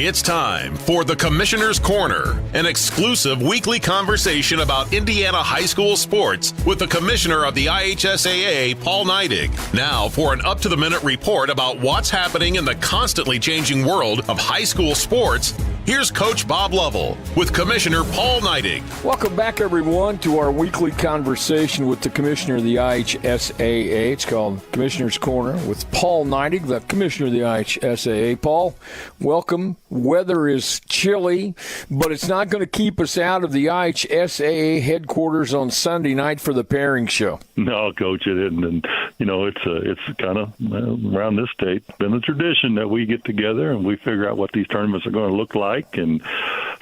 It's time for the Commissioner's Corner, an exclusive weekly conversation about Indiana high school sports with the Commissioner of the IHSAA, Paul Neidig. Now for an up-to-the-minute report about what's happening in the constantly changing world of high school sports, here's Coach Bob Lovell with Commissioner Paul Neidig. Welcome back, everyone, to our weekly conversation with the Commissioner of the IHSAA. It's called Commissioner's Corner with Paul Neidig, the Commissioner of the IHSAA. Paul, welcome. Weather is chilly, but it's not going to keep us out of the IHSAA headquarters on Sunday night for the pairing show. No, Coach, it isn't. And, you know, it's kind of around this state been a tradition that we get together and we figure out what these tournaments are going to look like. And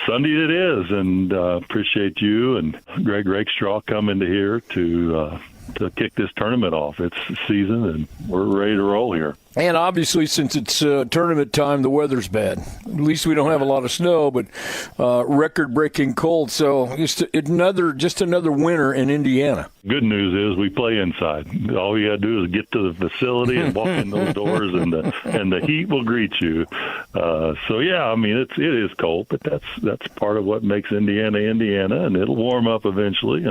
Sunday it is. And appreciate you and Greg Rakestraw coming to here to kick this tournament off. It's the season, and we're ready to roll here. And obviously, since it's tournament time, the weather's bad. At least we don't have a lot of snow, but record-breaking cold. So just another winter in Indiana. Good news is we play inside. All you got to do is get to the facility and walk in those doors, and the heat will greet you. So yeah, I mean it is cold, but that's part of what makes Indiana, and it'll warm up eventually,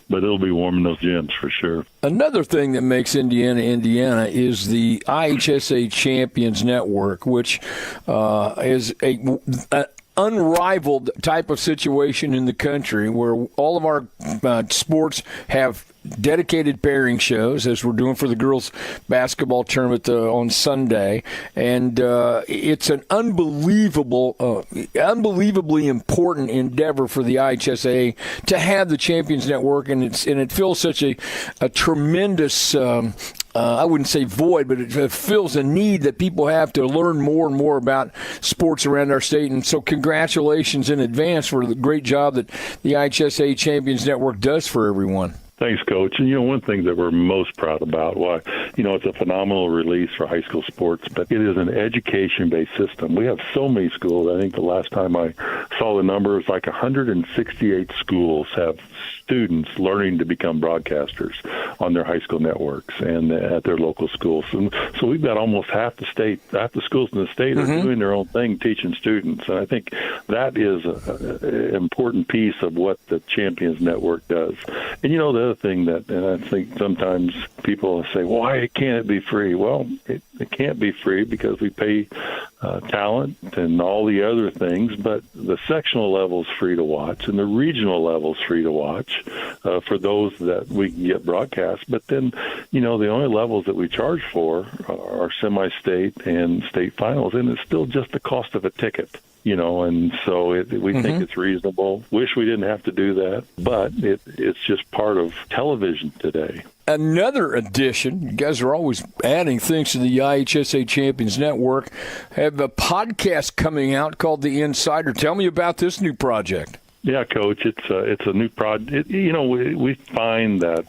but it'll be warm in those gyms for sure. Another thing that makes Indiana is the IHSA Champions Network, which is a unrivaled type of situation in the country where all of our sports have dedicated pairing shows, as we're doing for the girls basketball tournament on Sunday, and it's an unbelievably important endeavor for the IHSA to have the Champions Network, and it fills such a tremendous I wouldn't say void, but it fills a need that people have to learn more and more about sports around our state. And so congratulations in advance for the great job that the IHSA Champions Network does for everyone. Thanks, Coach. And, one thing that we're most proud about, it's a phenomenal release for high school sports, but it is an education-based system. We have so many schools. I think the last time I saw the numbers, like 168 schools have students learning to become broadcasters on their high school networks and at their local schools. And so we've got almost half the schools in the state are doing their own thing, teaching students. And I think that is an important piece of what the Champions Network does. And, the other thing and I think sometimes people say, why can't it be free? Well, it can't be free because we pay talent and all the other things, but the sectional level is free to watch and the regional level is free to watch for those that we can get broadcast. But then, the only levels that we charge for are semi-state and state finals, and it's still just the cost of a ticket. And so we think it's reasonable. Wish we didn't have to do that, but it's just part of television today. Another addition, you guys are always adding things to the IHSA Champions Network, have a podcast coming out called The Insider. Tell me about this new project. Yeah, Coach, it's a new project. We find that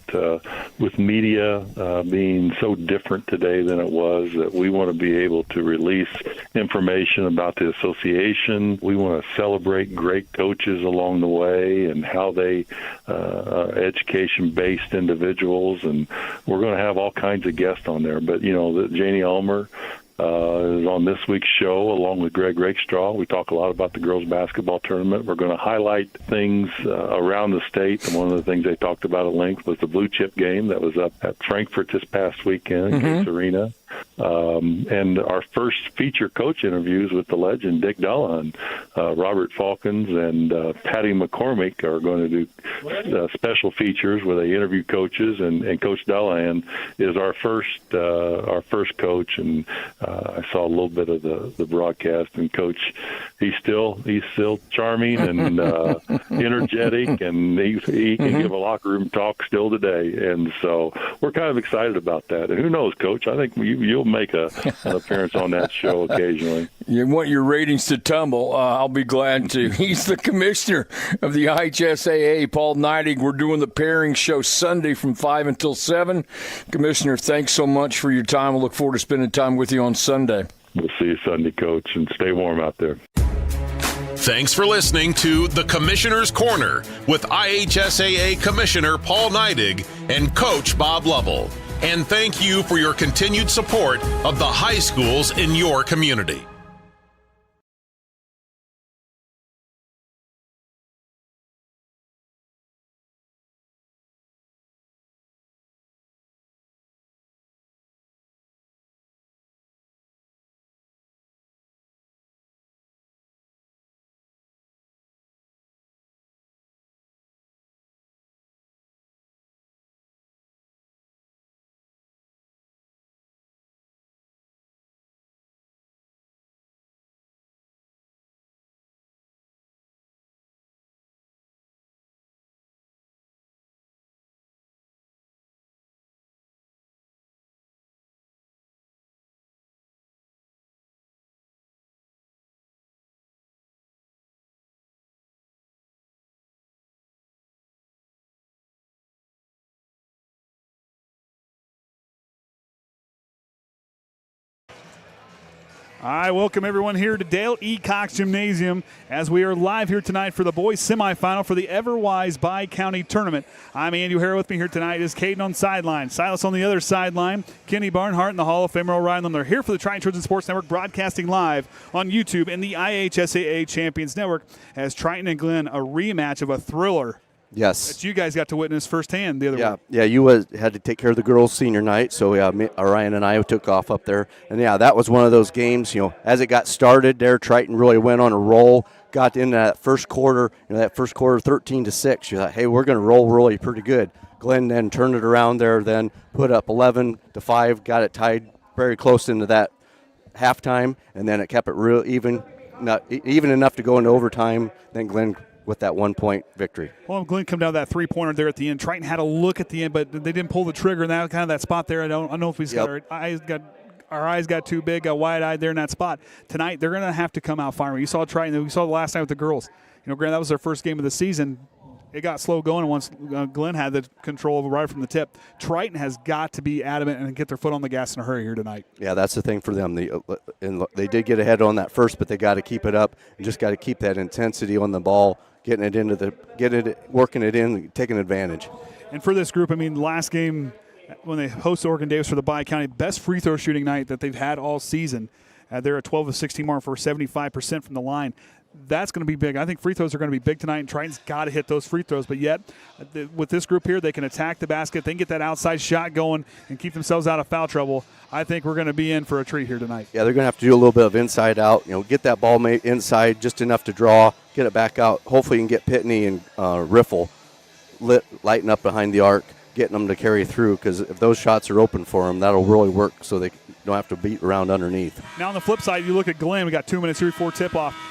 with media being so different today than it was, that we want to be able to release information about the association. We want to celebrate great coaches along the way and how they are education-based individuals, and we're going to have all kinds of guests on there. But, Janie Ulmer is on this week's show along with Greg Rakestraw. We talk a lot about the girls basketball tournament. We're going to highlight things around the state. And one of the things they talked about at length was the blue chip game that was up at Frankfurt this past weekend, Case Arena. And our first feature coach interviews with the legend Dick Dullahan, Robert Falcons and Patty McCormick are going to do special features where they interview coaches, and Coach Dullahan is our first coach. And I saw a little bit of the broadcast, and Coach, he's still charming and energetic, and he can give a locker room talk still today. And so we're kind of excited about that. And who knows, Coach? I think you'll make an appearance on that show occasionally. You want your ratings to tumble, I'll be glad to. He's the commissioner of the IHSAA, Paul Neidig. We're doing the pairing show Sunday from 5 until 7. Commissioner, thanks so much for your time. I look forward to spending time with you on Sunday. We'll see you Sunday, Coach, and stay warm out there. Thanks for listening to The Commissioner's Corner with IHSAA Commissioner Paul Neidig and Coach Bob Lovell. And thank you for your continued support of the high schools in your community. I welcome everyone here to Dale E. Cox Gymnasium as we are live here tonight for the boys semifinal for the Everwise Bi-County Tournament. I'm Andy O'Hara. With me here tonight is Caden on sideline, Silas on the other sideline, Kenny Barnhart and the Hall of Famer O'Reilly. They're here for the Triton Trojan Sports Network, broadcasting live on YouTube and the IHSAA Champions Network as Triton and Glenn, a rematch of a thriller. Yes. That you guys got to witness firsthand the other week. Yeah, you had to take care of the girls' senior night, so Ryan and I took off up there. And, that was one of those games, as it got started there, Triton really went on a roll, got into that first quarter, 13-6. You thought, hey, we're going to roll really pretty good. Glenn then turned it around there, then put up 11-5, got it tied very close into that halftime, and then it kept it real even enough to go into overtime. Then Glenn with that 1-point victory. Well, Glenn come down that three-pointer there at the end. Triton had a look at the end, but they didn't pull the trigger. And that kind of that spot there. I don't know if we got our eyes got too big, got wide-eyed there in that spot. Tonight they're going to have to come out firing. You saw Triton. We saw the last night with the girls. Granted, that was their first game of the season. It got slow going once Glenn had the control of it right from the tip. Triton has got to be adamant and get their foot on the gas in a hurry here tonight. Yeah, that's the thing for them. They did get ahead on that first, but they got to keep it up and just got to keep that intensity on the ball, working it in, taking advantage. And for this group, last game when they host Oregon Davis for the Bi-County, best free throw shooting night that they've had all season. They're a 12 of 16 mark for 75% from the line. That's going to be big. I think free throws are going to be big tonight, and Triton's got to hit those free throws. But yet, with this group here, they can attack the basket. They can get that outside shot going and keep themselves out of foul trouble. I think we're going to be in for a treat here tonight. Yeah, they're going to have to do a little bit of inside out. Get that ball inside just enough to draw, get it back out. Hopefully, you can get Pitney and Riffle lighten up behind the arc, getting them to carry through. Because if those shots are open for them, that'll really work. So they don't have to beat around underneath. Now on the flip side, you look at Glenn. We got 2 minutes here before tip-off.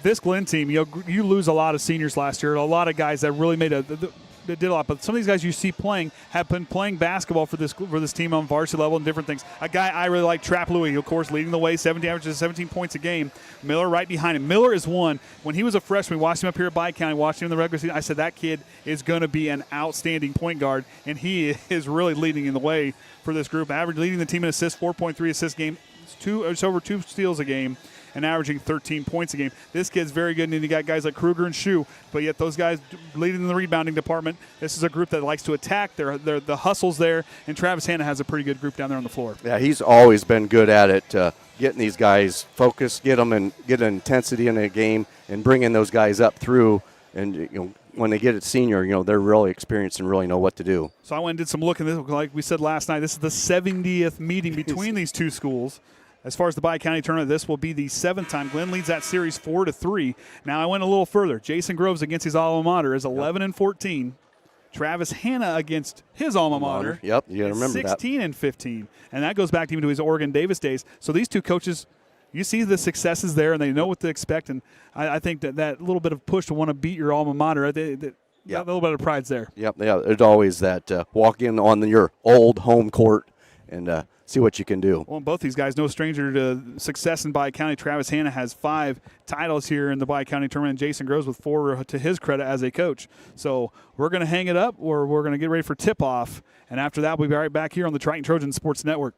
This Glenn team, you lose a lot of seniors last year, a lot of guys that really did a lot. But some of these guys you see playing have been playing basketball for this team on varsity level and different things. A guy I really like, Trap Louie, of course, leading the way, averages 17 points a game. Miller right behind him. Miller is one. When he was a freshman, we watched him up here at Bi-County, watched him in the regular season. I said that kid is going to be an outstanding point guard, and he is really leading in the way for this group. Leading the team in assists, 4.3 assists game. It's over 2 steals a game, and averaging 13 points a game. This kid's very good, and you got guys like Kruger and Shu, but yet those guys leading in the rebounding department. This is a group that likes to attack. The hustle's there, and Travis Hanna has a pretty good group down there on the floor. Yeah, he's always been good at it, getting these guys focused, get an intensity in a game, and bringing those guys up through. And when they get it senior, they're really experienced and really know what to do. So I went and did some looking. Like we said last night, this is the 70th meeting between these two schools. As far as the Bi-County tournament, this will be the 7th time. Glenn leads that series 4-3. Now I went a little further. Jason Groves against his alma mater is 11-14. Travis Hanna against his alma mater. Yep, you got to remember 16-15. And that goes back even to his Oregon Davis days. So these two coaches, you see the successes there, and they know what to expect. And I think that little bit of push to want to beat your alma mater, a little bit of pride's there. Yep, yeah, there's always that walk in on your old home court and see what you can do. Well, both these guys, no stranger to success in Bi-County. Travis Hanna has 5 titles here in the Bi-County tournament. Jason Groves with 4 to his credit as a coach. So we're going to hang it up, or we're going to get ready for tip-off. And after that, we'll be right back here on the Triton Trojan Sports Network.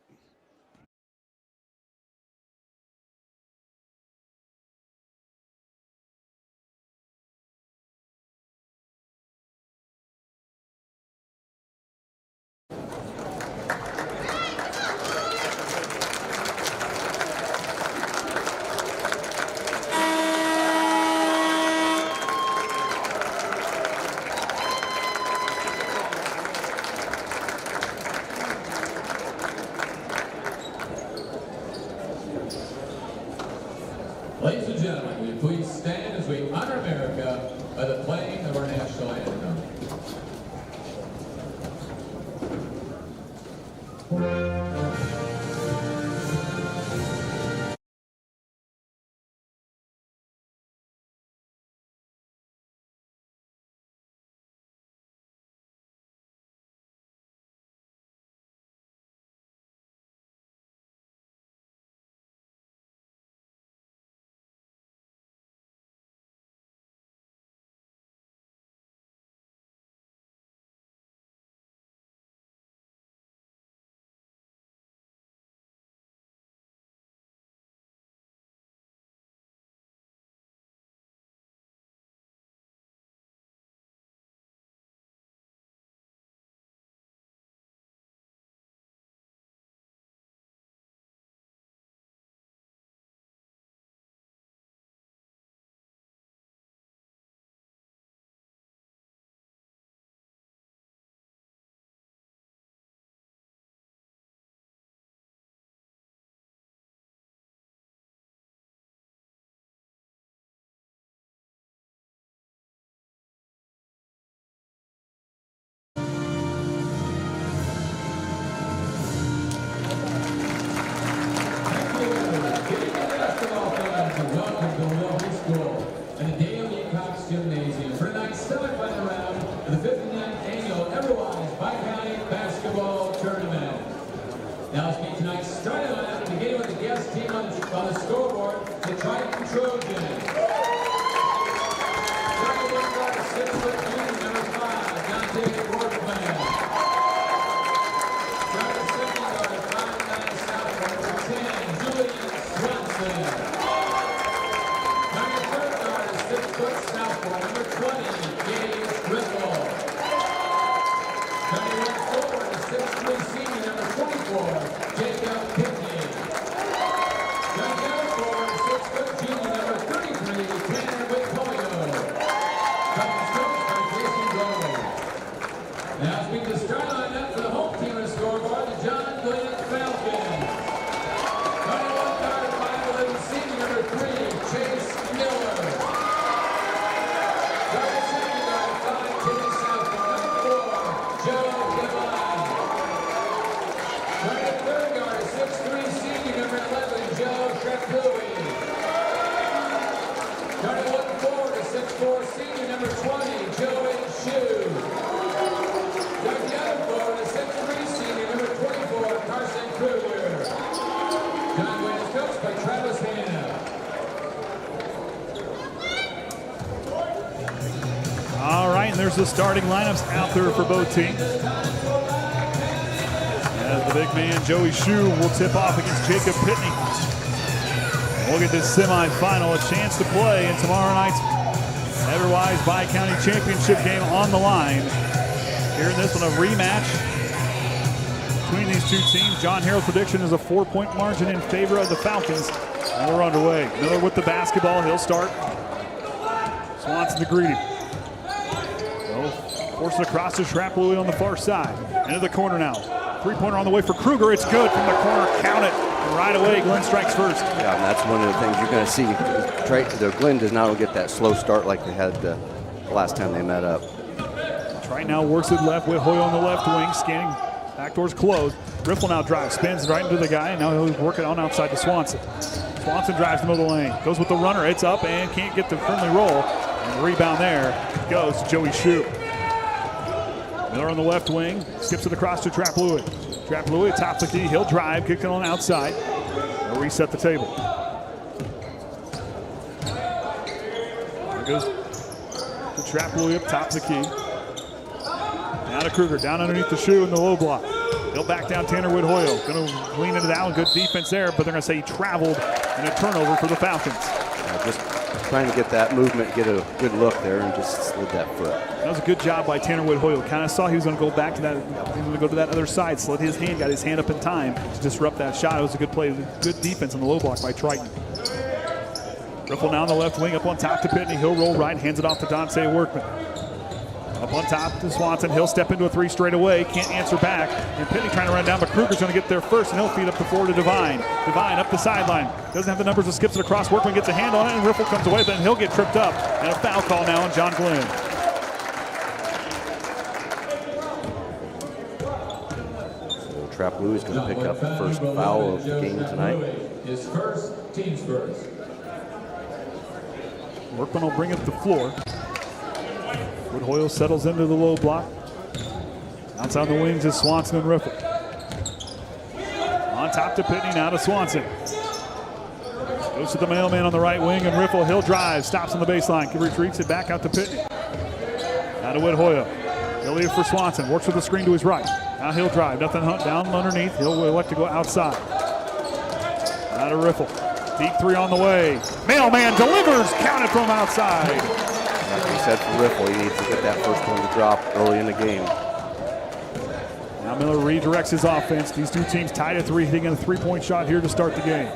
Ladies and gentlemen, will you please stand as we honor America by the playing of our national anthem. Now let's meet tonight's starting lineup, beginning with the guest team on the scoreboard, the Triton Trojans. Starting with guard, 6-foot junior, number 5, Dante Workman. Starting second guard, 5'9" sophomore, number 10, Julie Swanson. Starting third guard, 6-foot sophomore, number 20, Gage Riffle. Starting forward, 6'3" senior, number 24, Jacob Pitney. Starting out forward, 6-foot junior, number 33, Tanner Whitpoyo. Starting stroke by Jason Grove. Now let's meet the start lineup for the home team on the scoreboard, the John Glenn Falcons. Starting one guard, 5'11" senior, number 3, Chase Miller. Starting second guard, 5'10" sophomore, number 4, Joe Devine. Starting third guard, 6'3" senior, number 11, Joe Treplouis. Starting one forward, 6'4" senior, number 20, Joey Shue. Starting the other forward, 6'3" senior, number 24, Carson Kruger. John Glenn is coached by Travis Hanna. All right, and there's the starting lineups out there for both teams. As the big man, Joey Shue, will tip off against Jacob Pitney. We'll get this semifinal, a chance to play in tomorrow night's Everwise Bi-County Championship game on the line. Here in this one, a rematch between these two teams. John Harrell's prediction is a 4-point margin in favor of the Falcons. And we're underway. Miller with the basketball. He'll start. Swanson to greet him. Force it across to Treplouis on the far side. Into the corner now. Three-pointer on the way for Kruger. It's good from the corner. Count it. And right away, Glenn strikes first. Yeah, and that's one of the things you're going to see. The Glenn does not get that slow start like they had the last time they met up. Triton now works it left with Hoyle on the left wing, scanning. Back door's closed. Riffle now drives, spins right into the guy, and now he'll work it on outside to Swanson. Swanson drives the middle of the lane. Goes with the runner. It's up and can't get the friendly roll. And the rebound there goes to Joey Shue. Miller on the left wing, skips it across to Treplouis. Treplouis tops the key, he'll drive, kick it on outside. They'll reset the table. There goes to Treplouis up top the key. Now to Kruger, down underneath the Shue in the low block. He'll back down Tanner Wood-Hoyle. Going to lean into that one, good defense there, but they're going to say he traveled and a turnover for the Falcons. Just trying to get that movement, get a good look there, and just slid that foot. That was a good job by Tanner Wood-Hoyle. Kind of saw he was going to go back to that, he was going to go to that other side, slid his hand, got his hand up in time to disrupt that shot. It was a good play, good defense on the low block by Triton. Riffle now on the left wing, up on top to Pitney. He'll roll right, hands it off to Dante Workman. Up on top to Swanson. He'll step into a three straight away. Can't answer back. And Pitney trying to run down, but Kruger's going to get there first, and he'll feed up the floor to Devine. Devine up the sideline. Doesn't have the numbers, just skips it across. Workman gets a hand on it, and Riffle comes away. Then he'll get tripped up. And a foul call now on John Glenn. So Treplouis is going to pick up the first foul of the game tonight. His first, team's first. Workman will bring up the floor. Wood-Hoyle settles into the low block. Outside the wings is Swanson and Riffle. On top to Pitney, now to Swanson. Goes to the mailman on the right wing, and Riffle, he'll drive, stops on the baseline, retreats it back out to Pitney. Now to Wood-Hoyle. He'll leave it for Swanson, works with the screen to his right. Now he'll drive, nothing down underneath, he'll elect to go outside. Now to Riffle. Deep three on the way. Mailman delivers, counted from outside. Like we said for Riffle, he needs to get that first one to drop early in the game. Now Miller redirects his offense. These two teams tied at 3, hitting a three-point shot here to start the game.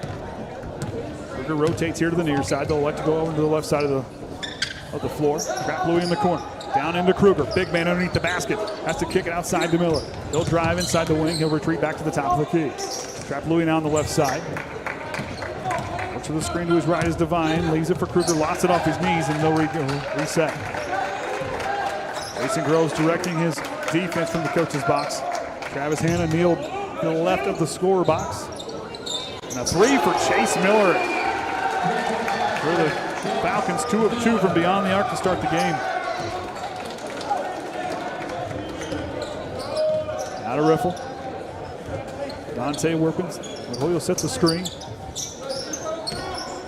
Kruger rotates here to the near side. They'll elect to go over to the left side of the floor. Treplouis in the corner. Down into Kruger. Big man underneath the basket. Has to kick it outside to Miller. He'll drive inside the wing. He'll retreat back to the top of the key. Treplouis now on the left side. Looks for the screen to his right is Devine. Leaves it for Kruger. Lots it off his knees, and they'll reset. Jason Groves directing his defense from the coach's box. Travis Hanna kneeled to the left of the scorer box. And a three for Chase Miller. For the Falcons, 2 of 2 from beyond the arc to start the game. Now to Riffle. Dante Workman. Julio sets the screen.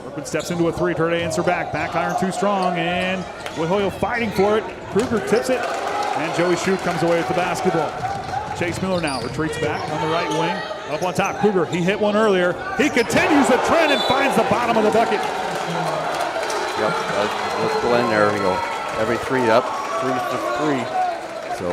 Workman steps into a three. Try to answer back. Back iron too strong. And with Julio fighting for it, Kruger tips it. And Joey Shute comes away with the basketball. Chase Miller now retreats back on the right wing. Up on top, Kruger. He hit one earlier. He continues the trend and finds the bottom of the bucket. Yep, let's go in there. Every three up, 3 for 3. So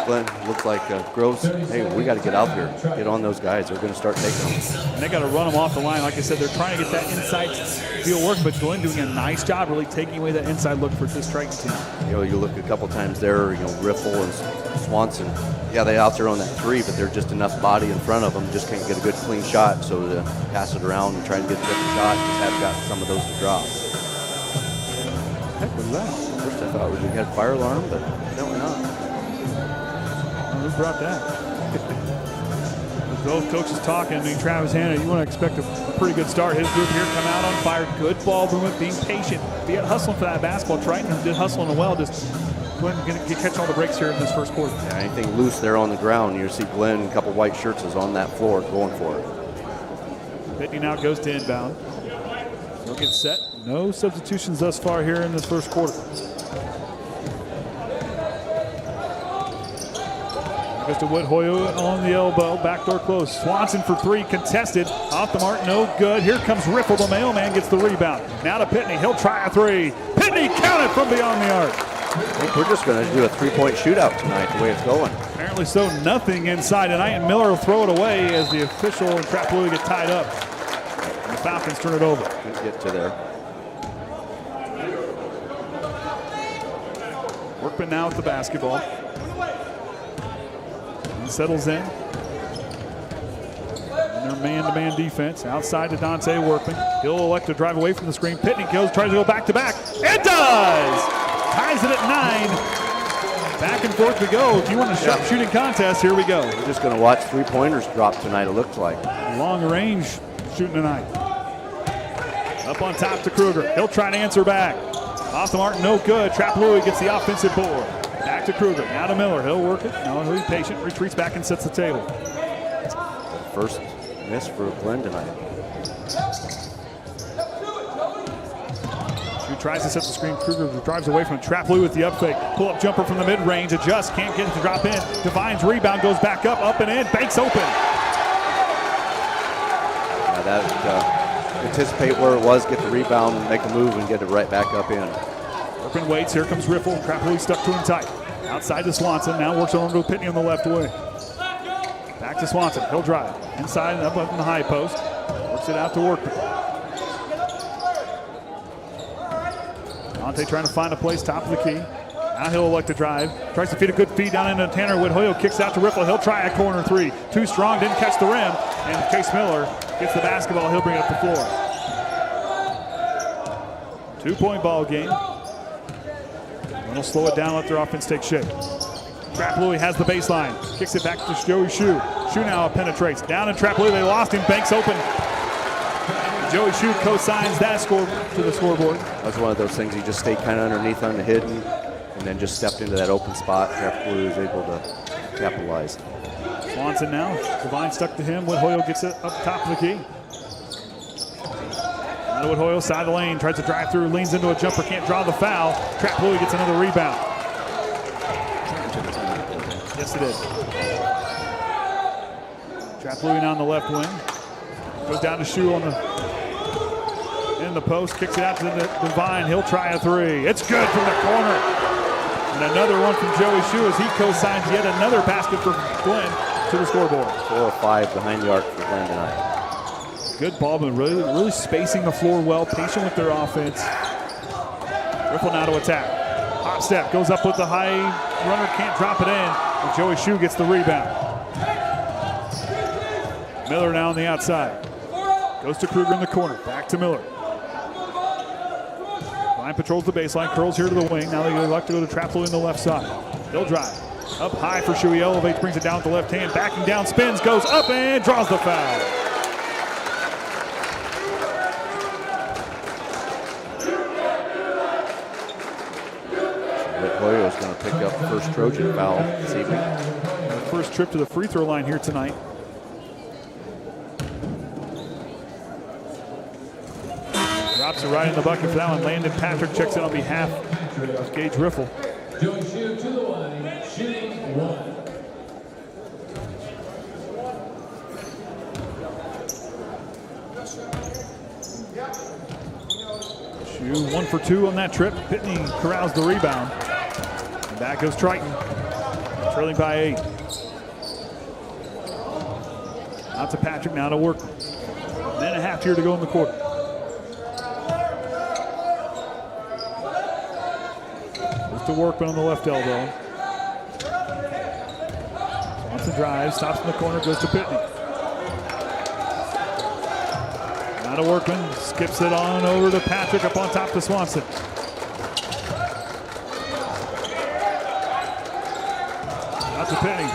Glenn looks like Groves. Hey, we got to get out here, get on those guys. They're going to start taking them. And they got to run them off the line. Like I said, they're trying to get that inside feel work, but Glenn doing a nice job really taking away that inside look for this Triton team. You look a couple times there. Riffle and Swanson. Yeah, they out there on that three, but they're just enough body in front of them. Just can't get a good clean shot. So to pass it around and try and get a different shot, just haven't got some of those to drop. Heck was that? First I thought we had fire alarm, but evidently not. Who brought that? With both coaches talking, Travis Hanna, you want to expect a pretty good start. His group here come out on fire. Good ball movement, being patient. Be hustling for that basketball. Triton did hustling well. Just Glenn going to catch all the breaks here in this first quarter. Yeah, anything loose there on the ground, you see Glenn, a couple white shirts is on that floor going for it. Pitney now goes to inbound. He'll get set. No substitutions thus far here in this first quarter. Goes to Wood Hoyo on the elbow, backdoor close. Swanson for three, contested, off the mark, no good. Here comes Riffle, the mailman gets the rebound. Now to Pitney, he'll try a three. Pitney counted from beyond the arc. I think we're just going to do a three-point shootout tonight, the way it's going. Apparently so, nothing inside tonight, and Miller will throw it away as the official and Trapalooey get tied up. And the Falcons turn it over. Couldn't get to there. Workman now with the basketball. He settles in. And their man-to-man defense. Outside to Dante Workman. He'll elect to drive away from the screen. Pitney tries to go back-to-back. It does! Ties it at 9. Back and forth we go. If you want a sharpshooting contest, here we go. We're just going to watch three-pointers drop tonight, it looks like. Long range shooting tonight. Up on top to Kruger. He'll try to answer back. Off the mark, no good. Trapalooey gets the offensive board. Back to Kruger. Now to Miller. He'll work it. No, he'll be patient. Retreats back and sets the table. First miss for Glenn tonight. He tries to set the screen. Kruger drives away from it. Trapalooey with the up fake. Pull-up jumper from the mid-range. Adjusts. Can't get it to drop in. Divine's rebound goes back up and in. Banks open. Yeah, that anticipate where it was, get the rebound, make a move, and get it right back up in. Workman waits. Here comes Riffle. Trapalooey stuck to him tight. Outside to Swanson. Now works on to Pitney on the left wing. Back to Swanson. He'll drive. Inside and up in the high post. Works it out to Workman. Dante trying to find a place top of the key. Now he'll elect to drive. Tries to feed a good feed down into Tanner. Wood Hoyo kicks out to Riffle. He'll try a corner three. Too strong. Didn't catch the rim. And Chase Miller gets the basketball. He'll bring it up the floor. 2-point ball game. And they'll slow it down, let their offense take shape. Trapalooey has the baseline. Kicks it back to Joey Shue. Shue now penetrates. Down in Trapalooey. They lost him. Banks open. Joey Shue co-signs that score to the scoreboard. That was one of those things, he just stayed kind of underneath on the hidden and then just stepped into that open spot. Trapalooey was able to capitalize. Swanson now. Divine stuck to him. Wood Hoyo gets it up top of the key. Now Wood Hoyo side of the lane. Tries to drive through. Leans into a jumper. Can't draw the foul. Trapalooey gets another rebound. Yes, it is. Trapalooey now on the left wing. Goes down to Shue in the post, kicks it out to Divine. He'll try a three. It's good from the corner. And another one from Joey Shue as he co-signs yet another basket for Glenn to the scoreboard. 4 or 5 behind the arc for Glenn tonight. Good ball, but really spacing the floor well, patient with their offense. Riffle now to attack. Hop step, goes up with the high runner, can't drop it in. And Joey Shue gets the rebound. Miller now on the outside. Goes to Kruger in the corner. Back to Miller. Line patrols the baseline. Curls here to the wing. Now they elect to go to Trapalooey on the left side. He'll drive. Up high for Shue. He elevates, brings it down with the left hand. Backing down, spins, goes up and draws the foul. Rick Hoyo is going to pick up the first Trojan foul this evening. First trip to the free throw line here tonight. Drops it right in the bucket for that one. Landon Patrick checks in on behalf of Gage Riffle. Joey Shue to the line, shooting one. Shue 1 for 2 on that trip. Pitney corrals the rebound. And back goes Triton, trailing by 8. Out to Patrick, now to Workman. Then a half here to go in the quarter. Goes to Workman on the left elbow. Swanson drives, stops in the corner, goes to Pitney. Now to Workman, skips it on over to Patrick up on top to Swanson. Out to Penny.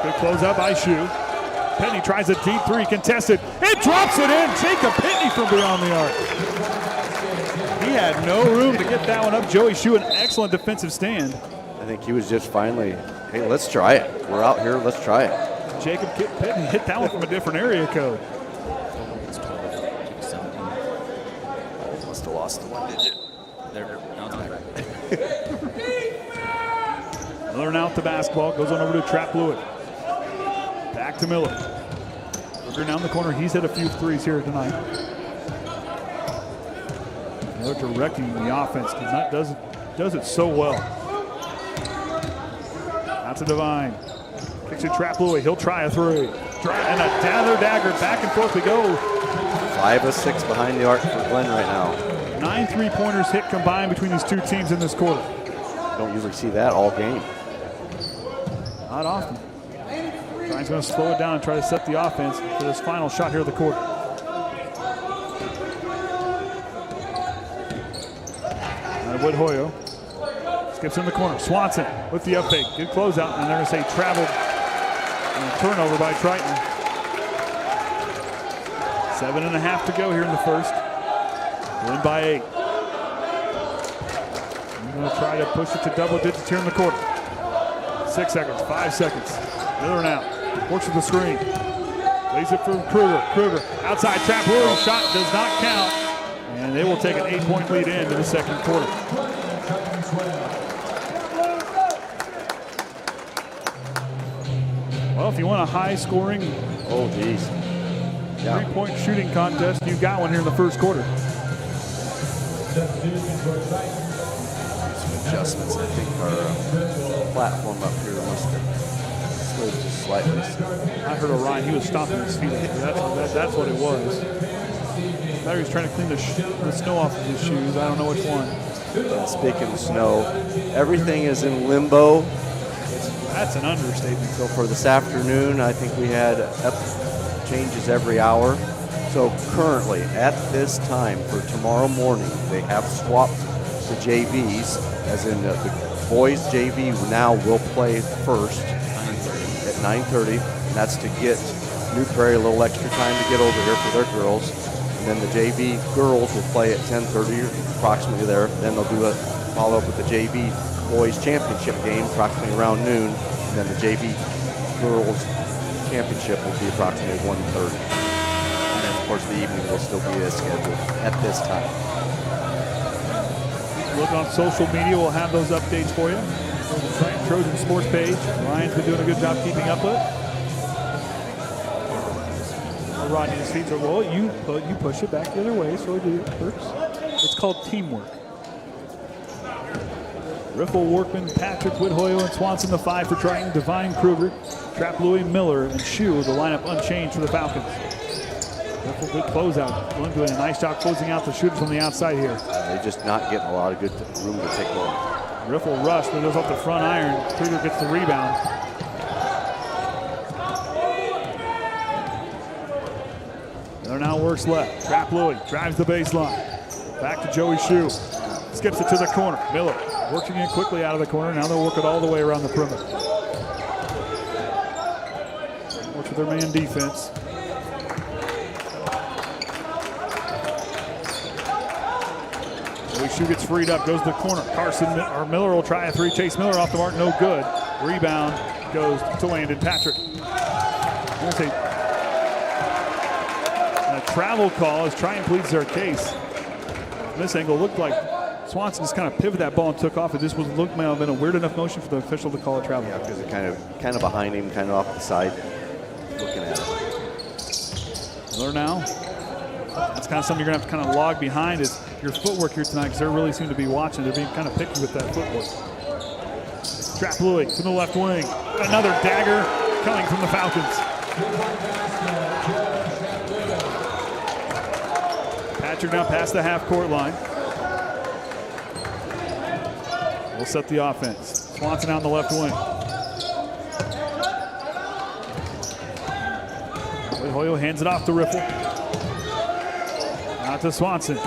Good closeout by Shue. Penny tries a deep three, contested. It drops it in. Jacob Pitney from beyond the arc. He had no room to get that one up. Joey Shue, an excellent defensive stand. I think he was just finally, hey, let's try it. We're out here, let's try it. Jacob Pitney hit that one from a different area code. Must have lost the 1 digit. There, now it's back. Miller now with the basketball, goes on over to Trap Lewitt. Back to Miller. Kruger down the corner, he's hit a few threes here tonight. Miller directing the offense, does it so well. Out to Devine. Kicks it Trap Lewitt, he'll try a three. And a dagger, back and forth we go. 5 of 6 behind the arc for Glenn right now. 9 3-pointers hit combined between these two teams in this quarter. Don't usually see that all game. Not often. Brian's going to slow it down and try to set the offense for this final shot here of the quarter. And Wood Hoyo skips in the corner. Swanson with the up fake. Good closeout, and they're going to say traveled. And a turnover by Triton. 7.5 to go here in the first. Win by 8. We're going to try to push it to double digits here in the quarter. 6 seconds, 5 seconds. Miller now. Works with the screen. Lays it for Kruger. Kruger outside Trap Lewitt. Shot does not count. And they will take an 8-point lead into the second quarter. Well, if you want a high-scoring, Oh, geez. Yeah. 3-point shooting contest, you got one here in the first quarter. Some adjustments. I think our platform up here must have slid just slightly. I heard Orion, he was stomping his feet. That's what it was. I thought he was trying to clean the snow off of his shoes. I don't know which one. Speaking of snow, everything is in limbo. That's an understatement. So for this afternoon, I think we had changes every hour. So currently, at this time, for tomorrow morning, they have swapped the JVs, as in the boys JV now will play first at 9:30, and that's to get New Prairie a little extra time to get over here for their girls. And then the JV girls will play at 10:30, approximately there. Then they'll do a follow up with the JV boys championship game, approximately around noon. And then the JV girls championship will be approximately 1:30. And then, of course, the evening will still be as scheduled at this time. Look on social media, we'll have those updates for you. On the Triton Trojan Sports page. Ryan's been doing a good job keeping up with it. Rodney's feet are well. You push it back the other way, so it works. It's called teamwork. Riffle, Workman, Patrick, Woodhoyo, and Swanson, the 5 for Triton. Devine, Kruger, Trap Louie, Miller, and Shue, the lineup unchanged for the Falcons. Riffle, good closeout. Glenn doing a nice job closing out the shooters on the outside here. They're just not getting a lot of good room to take over. Riffle rush, but goes off the front iron. Kruger gets the rebound. Miller now works left. Trap Louie drives the baseline. Back to Joey Shue. Skips it to the corner. Miller working it quickly out of the corner. Now they'll work it all the way around the perimeter. Works with their man defense. Joey Shue gets freed up, goes to the corner. Miller will try a three. Chase Miller off the mark, no good. Rebound goes to Landon Patrick. A travel call as Triton pleads their case. From this angle, looked like Swanson just kind of pivoted that ball and took off. It just looked may have been a weird enough motion for the official to call it travel. Yeah, because it kind of behind him, kind of off the side, looking at him. Miller now. That's kind of something you're going to have to kind of log behind is your footwork here tonight because they really seem to be watching. They're being kind of picky with that footwork. Trap Louis from the left wing. Another dagger coming from the Falcons. Patrick now past the half-court line. We'll set the offense. Swanson out on the left wing. Hoyle hands it off to Riffle. Out to Swanson.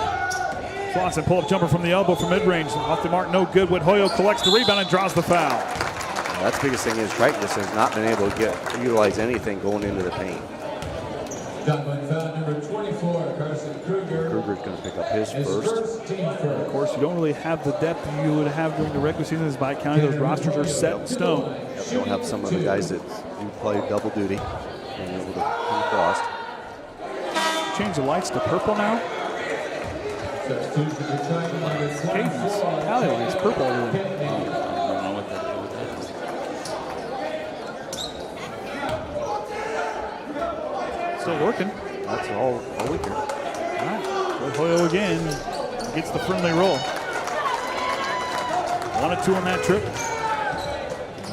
Swanson pull-up jumper from the elbow from mid-range. Off the mark, no good. Hoyle collects the rebound and draws the foul. That's the biggest thing is Triton just has not been able to utilize anything going into the paint. Foul number 24, Carson Kruger. Kruger's going to pick up his first. Of course, you don't really have the depth you would have during the regular season by county. Those rosters are set in stone. Yep, you don't have some of the guys that do play double duty and able to come across. Change the lights to purple now. Substitution for Triton number 24. Cadence. Tally lights purple. Still working. That's all week here. All right. Hoyle again gets the friendly roll. 1 of 2 on that trip.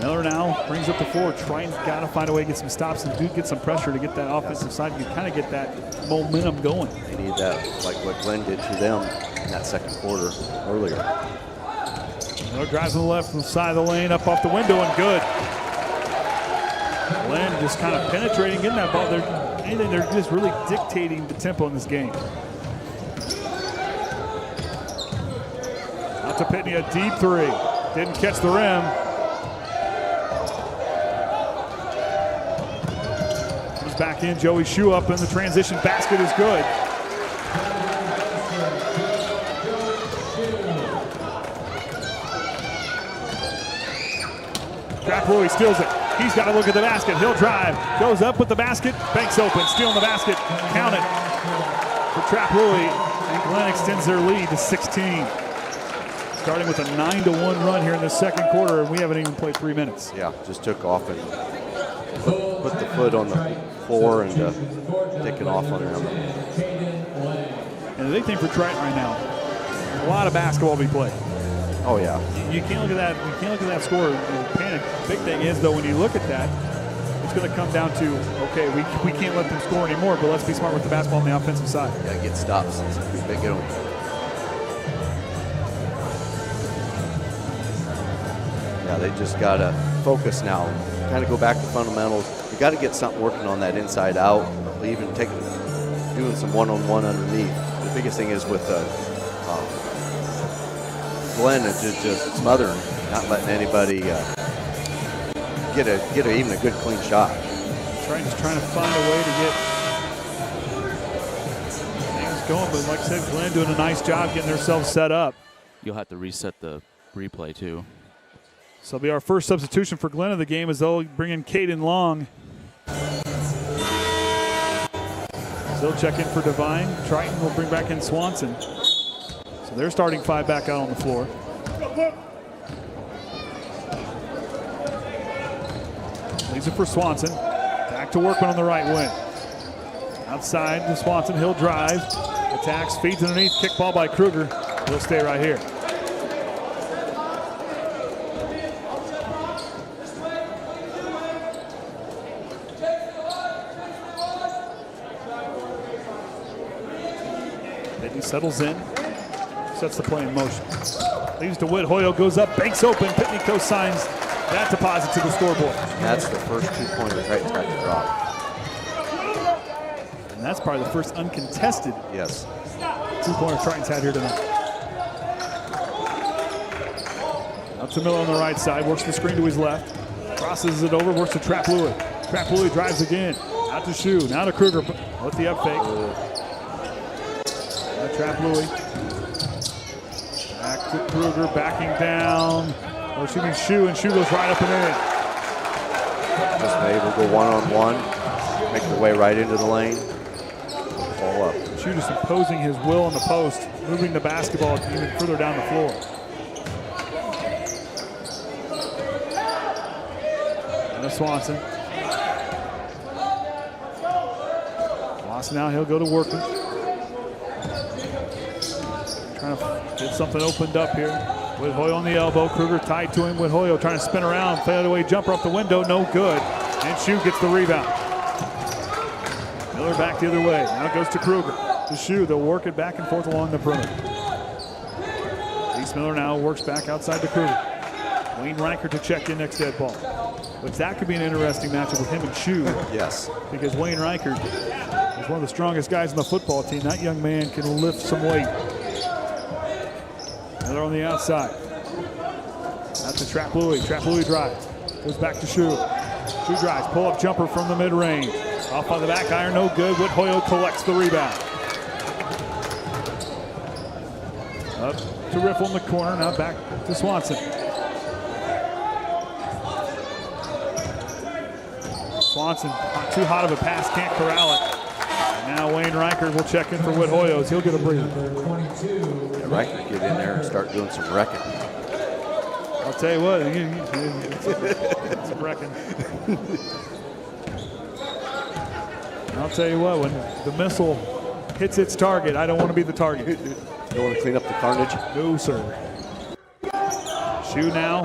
Miller now brings up the floor. Triton's got to find a way to get some stops and do get some pressure to get that offensive side. You kind of get that momentum going. They need that, like what Glenn did to them in that second quarter earlier. Miller drives to the left from the side of the lane, up off the window, and good. Glenn just kind of penetrating, getting that ball. They're just really dictating the tempo in this game. Out to Pitney, a deep three. Didn't catch the rim. Comes back in, Joey Shue up, and the transition basket is good. Trap Louis steals it. He's got to look at the basket. He'll drive. Goes up with the basket. Banks open. Stealing the basket. Count it for Trap Louis. And Glenn extends their lead to 16. Starting with a 9-1 run here in the second quarter, and we haven't even played 3 minutes. Yeah, just took off and put the foot on the floor and taking off on them. And the big thing for Triton right now, a lot of basketball to be played. Oh yeah. You can't look at that. You can't look at that score and panic. Big thing is though, when you look at that, it's going to come down to okay, we can't let them score anymore, but let's be smart with the basketball on the offensive side. Yeah, get stops. They get them. Yeah, they just got to focus now. Kind of go back to fundamentals. You got to get something working on that inside out. Even doing some one-on-one underneath. The biggest thing is with Glenn is just smothering, not letting anybody get even a good clean shot. Triton's trying to find a way to get things going, but like I said, Glenn doing a nice job getting themselves set up. You'll have to reset the replay too. So it'll be our first substitution for Glenn of the game as they'll bring in Caden Long. They'll check in for Devine. Triton will bring back in Swanson. So they're starting 5 back out on the floor. Leaves it for Swanson. Back to Workman on the right wing. Outside to Swanson. He'll drive. Attacks. Feeds underneath. Kick ball by Kruger. He'll stay right here. He settles in, sets the play in motion. Leaves to Witt. Hoyle goes up, banks open. Pitney co-signs that deposit to the scoreboard. That's the first 2-pointer Triton's got to drop. And that's probably the first uncontested Yes. 2-pointer Triton's had here tonight. Up to Miller on the right side, works the screen to his left. Crosses it over, works to Trap Louis. Trap Louis drives again. Out to Shue, now to Kruger. With the up fake. Trap Louis. Back to Kruger, backing down. Or shooting Shue, and Shue goes right up and in. Just able to go one-on-one, make their way right into the lane, fall up. Shu just imposing his will on the post, moving the basketball even further down the floor. And to Swanson. Swanson now, he'll go to working. Trying to get something opened up here. Whithoyo on the elbow, Kruger tied to him. Whithoyo trying to spin around, fadeaway jumper off the window, no good. And Shu gets the rebound. Miller back the other way. Now it goes to Kruger. To Shu, they'll work it back and forth along the perimeter. Reese Miller now works back outside to Kruger. Wayne Reichert to check in next dead ball. But that could be an interesting matchup with him and Shu. Yes. Because Wayne Reichert is one of the strongest guys on the football team. That young man can lift some weight. Miller on the outside. That's to Trap Louie. Trap Louie drives. Goes back to Shu. Shu drives. Pull-up jumper from the mid-range. Off by the back iron, no good. Whithoyo collects the rebound. Up to Riffle in the corner. Now back to Swanson. Swanson, not too hot of a pass, can't corral it. And now Wayne Reichert will check in for Whithoyo as he'll get a breather. Yeah, Reichert get in there and start doing some wrecking. I'll tell you what, it's some wrecking. I'll tell you what, when the missile hits its target, I don't want to be the target. Don't want to clean up the carnage? No, sir. Shu now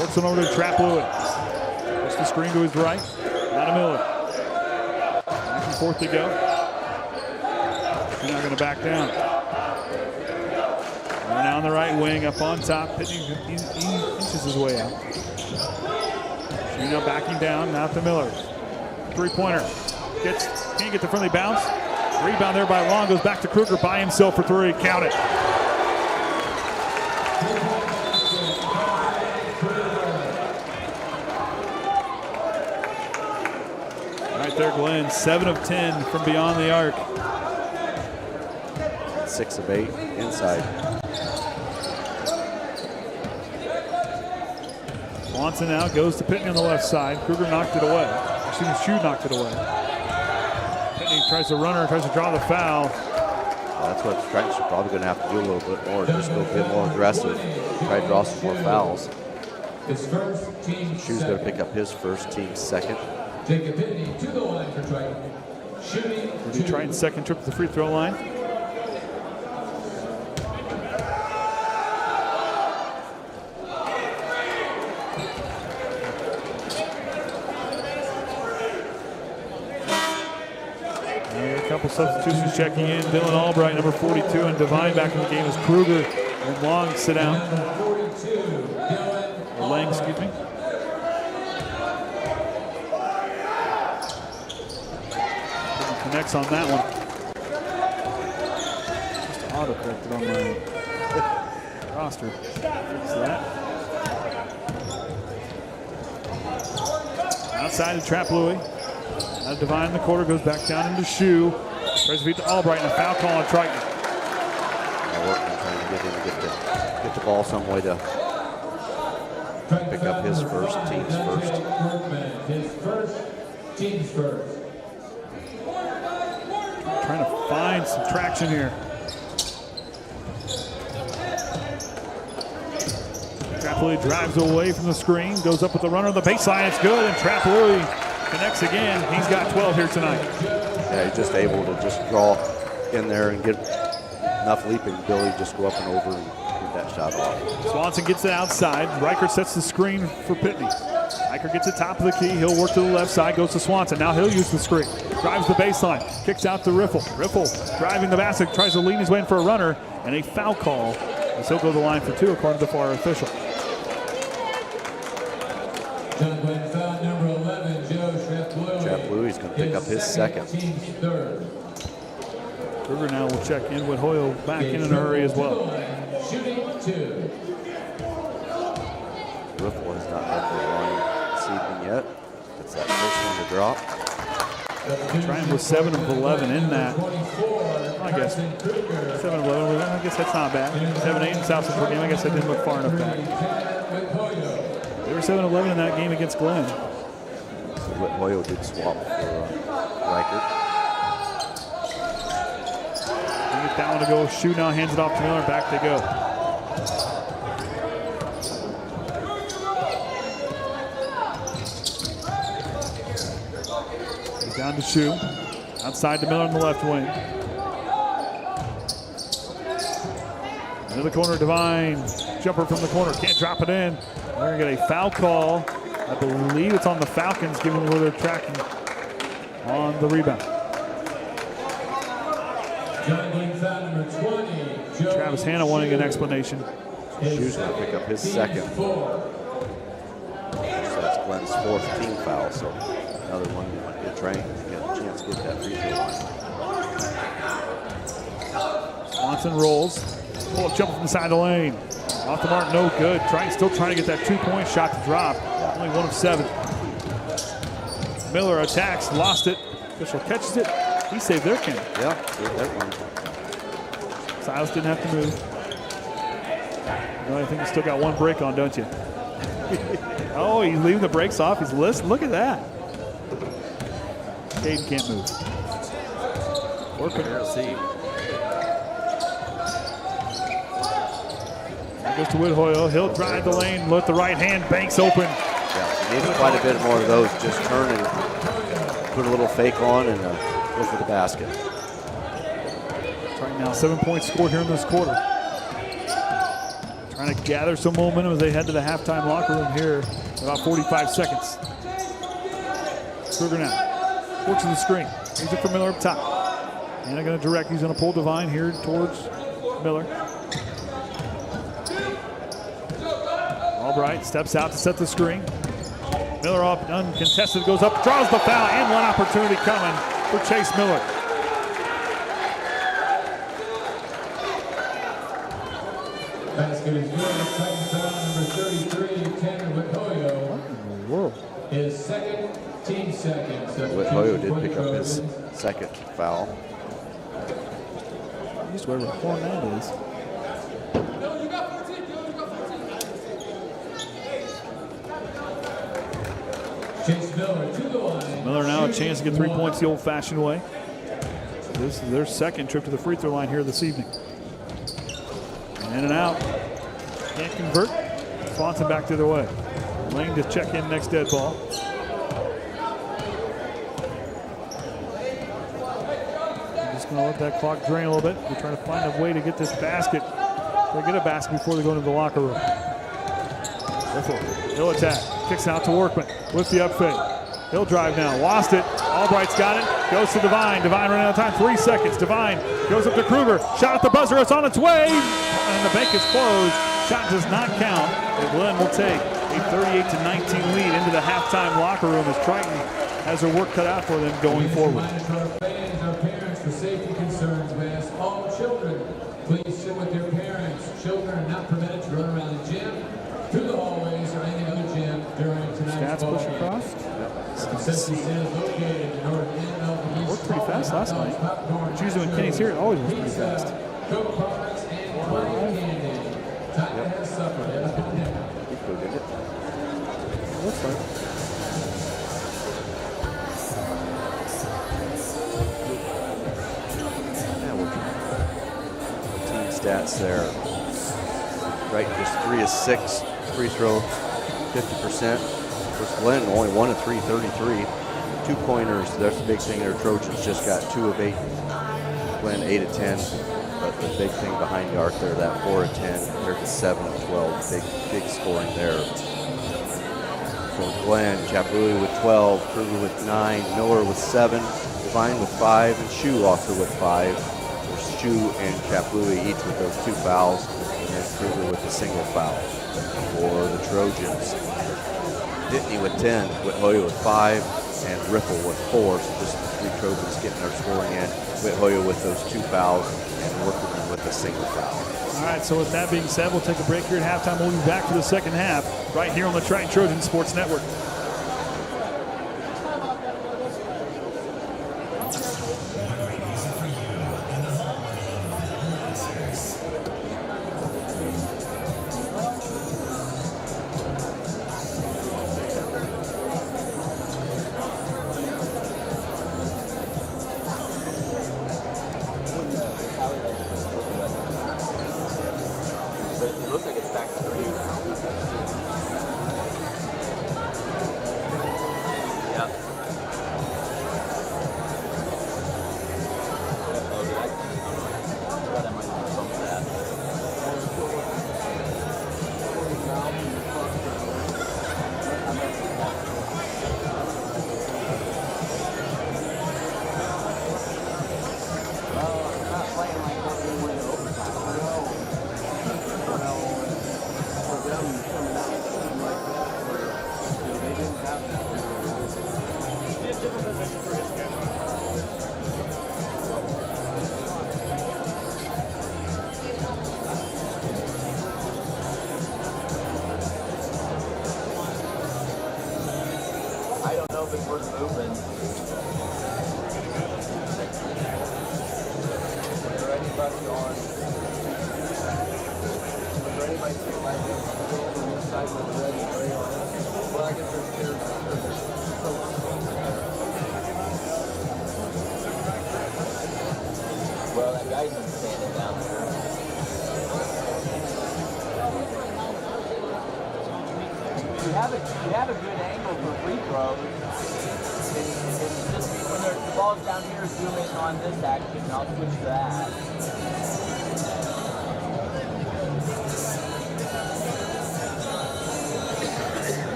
works on over to Trap Louie. Puts the screen to his right. Now to Miller. Back and forth to go. He's not going to back down. Miller now on the right wing, up on top. Pitney inches his way out. Shu now backing down, now to Miller. Three-pointer. Can't get the friendly bounce. Rebound there by Long, goes back to Kruger by himself for three. Count it. Right there, Glenn, 7 of 10 from beyond the arc. 6 of 8 inside. Swanson now goes to Pitney on the left side. Kruger knocked it away. As soon as Shu knocked it away. Pitney tries to run her, tries to draw the foul. That's what Triton's probably going to have to do a little bit more, just go a bit more aggressive, try to draw some more fouls. Shu's going to pick up his first, team's second. Jacob Pitney to the line for Triton. Shooting. Will be Triton's second trip to the free throw line. A couple substitutions checking in. Dylan Albright, number 42, and Devine back in the game as Kruger and Long sit down. Or Lang, excuse me. Connects on that one. Just auto-corrected on my roster. Fix that. Outside to Trap Louie. Now Devine in the quarter, goes back down into Shu. Tries to beat to Albright, and a foul call on Triton. Working, trying to get him to get the ball some way to pick up his first, team's first. His first, team's first. Trying to find some traction here. Trap Louie drives away from the screen, goes up with the runner on the baseline. It's good, and Trap Louie connects again. He's got 12 here tonight. Yeah, he's just able to just draw in there and get enough leaping ability, just go up and over and get that shot off. Swanson gets it outside. Reichert sets the screen for Pitney. Reichert gets it top of the key. He'll work to the left side, goes to Swanson. Now he'll use the screen. Drives the baseline, kicks out to Riffle. Riffle driving the basket, tries to lean his way in for a runner, and a foul call as he'll go to the line for 2 according to the FAR official. John Glenn foul number 11, Joe Trap Louie is going to pick up his second. Team's third. Kruger now will check in with Hoyle back in a hurry as well. Shooting 2. Riffle has not had the line this evening yet. It's that first one to drop. Triton was 7 of 11 in that. I guess 7 of 11. I guess that's not bad. 7-8 in South Central game. I guess I didn't look far enough back. They were 7 of 11 in that game against Glenn. So Hoyle did swap for Reichert. that one to go. Shoe now hands it off to Miller. Back they go. Down to Shoe. Outside to Miller in the left wing. Into the corner, Devine. Jumper from the corner. Can't drop it in. They're going to get a foul call. I believe it's on the Falcons, given where they're tracking on the rebound. Travis Hanna wanting an explanation. Shoe's going to pick up his second. So that's Glenn's fourth team foul. So another one you might get trying to get a chance to get that free throw line. Swanson rolls. Pull up jump from inside the lane. Off the mark, no good. Still trying to get that 2-point shot to drop. Only 1 of 7. Miller attacks, lost it. Official catches it. He saved their can. Yeah, saved that one. Silas didn't have to move. I think he's still got one break on, don't you? Oh, he's leaving the brakes off. He's listening. Look at that. Caden can't move. Working. Goes to Woodhoyle. He'll drive the lane. Let the right hand. Banks open. Yeah, maybe quite a bit more of those. Just turn and put a little fake on and go for the basket. Right now, 7 points scored here in this quarter. Trying to gather some momentum as they head to the halftime locker room here. About 45 seconds. Kruger now. Works in the screen. He's it for Miller up top. And they're going to direct. He's going to pull Devine here towards Miller. Albright steps out to set the screen. Miller up, uncontested, goes up, draws the foul, and one opportunity coming for Chase Miller. Basket is good. Second foul, number 33, Tanner Whithoyo. What in the world? His second, team second. Whithoyo did pick up his second foul. Just wherever the corner that is. Chase Miller to the line. Miller now a chance to get 3 points the old-fashioned way. This is their second trip to the free throw line here this evening. In and out. Can't convert. Swanson back the other way. Lane to check in next dead ball. I'm just going to let that clock drain a little bit. They're trying to find a way to get this basket. They get a basket before they go into the locker room. He'll attack. Kicks out to Workman with the up fake. He'll drive now. Lost it. Albright's got it. Goes to Devine. Devine running out of time. 3 seconds. Devine goes up to Kruger. Shot at the buzzer. It's on its way. And the bank is closed. Shot does not count. And Glenn will take a 38-19 lead into the halftime locker room as Triton has their work cut out for them going forward. Our parents, for safety concerns, we ask all children, please sit with their parents. Children are not permitted to run around the gym, through the hallways, or any other gym during tonight's ball Push game. across. Concession stand is located in north end of the east. Worked pretty fast last night. It's usually when Kenny's here, it always works pretty fast. Coke products and cotton candy. Time to have supper. Have a good dinner. Looks like. Team stats there. Right, just 3 of 6 free throw, 50%. Of Glenn only 1 of 3, 33. 2-pointers, that's the big thing there. Trojans just got 2 of 8. Glenn 8 of 10. But the big thing behind the arc there, that 4 of 10, compared to 7 of 12. Big scoring there. So Glenn, Chapuli with 12, Kruger with 9, Miller with 7, Devine with 5, and Shu also with 5. There's Shu and Chapuli each with those 2 fouls, and then Kruger with a single foul for the Trojans. Whitney with 10, Whithoyo with 5, and Ripple with 4. So just the 3 Trojans getting their scoring in. Whithoyo with those 2 fouls, and Workman with a single foul. All right, so with that being said, we'll take a break here at halftime. We'll be back for the second half right here on the Triton Trojan Sports Network. back to 3 now. Yep. Oh, did I thought I might have bumped that. I don't know if it's worth moving. Is there anybody on? Is there anybody sitting like this on this side with red and gray on it? Well, I guess there's well, that guy's been standing down there. You have a good angle for free throws. It's just when the ball's down here, zoom in on this action, and I'll switch to that.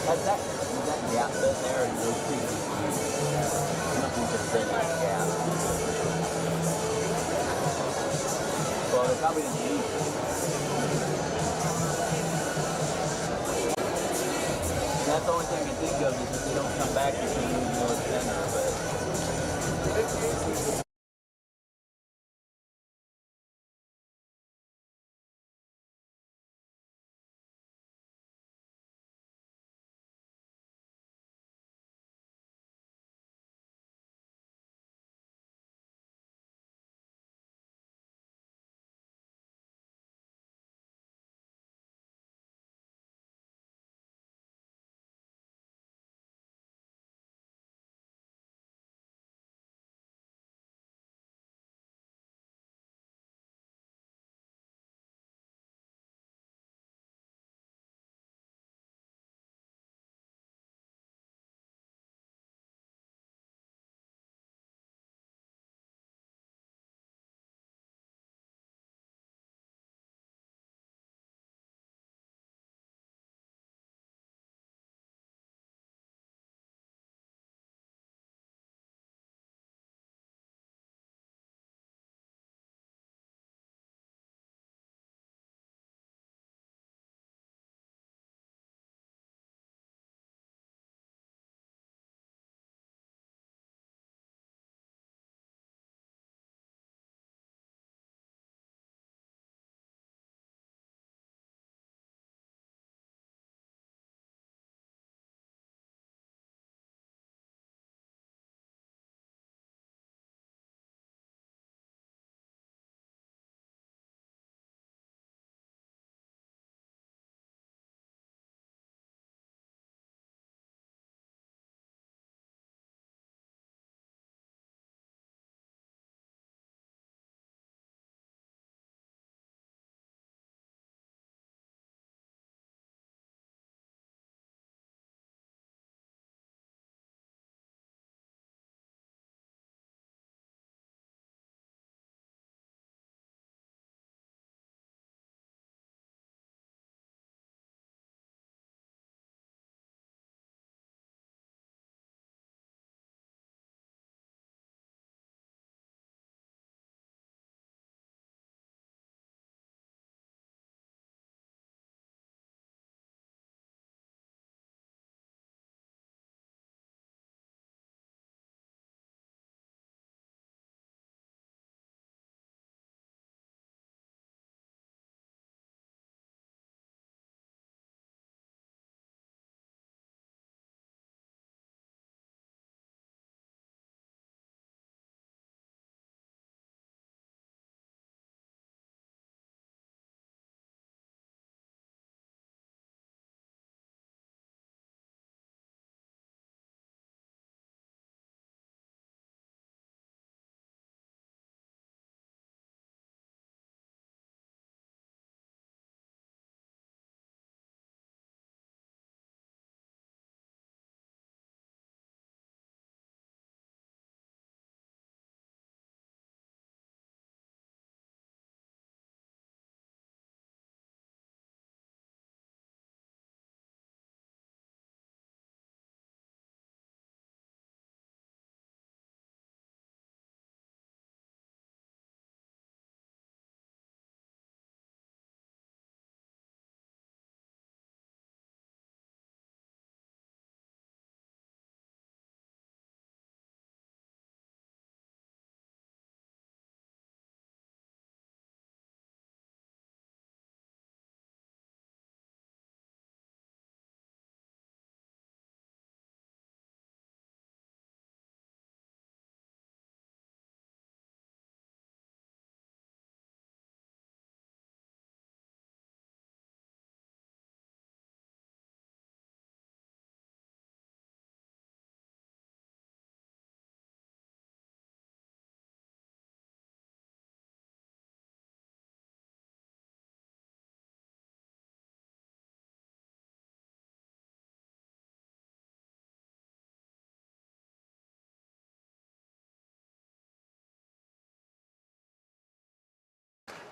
That's that gap bit there, and those two. Nothing's just in that gap. Well, they probably didn't use it. That's the only thing I can think of is if they don't come back, you can lose North Center, but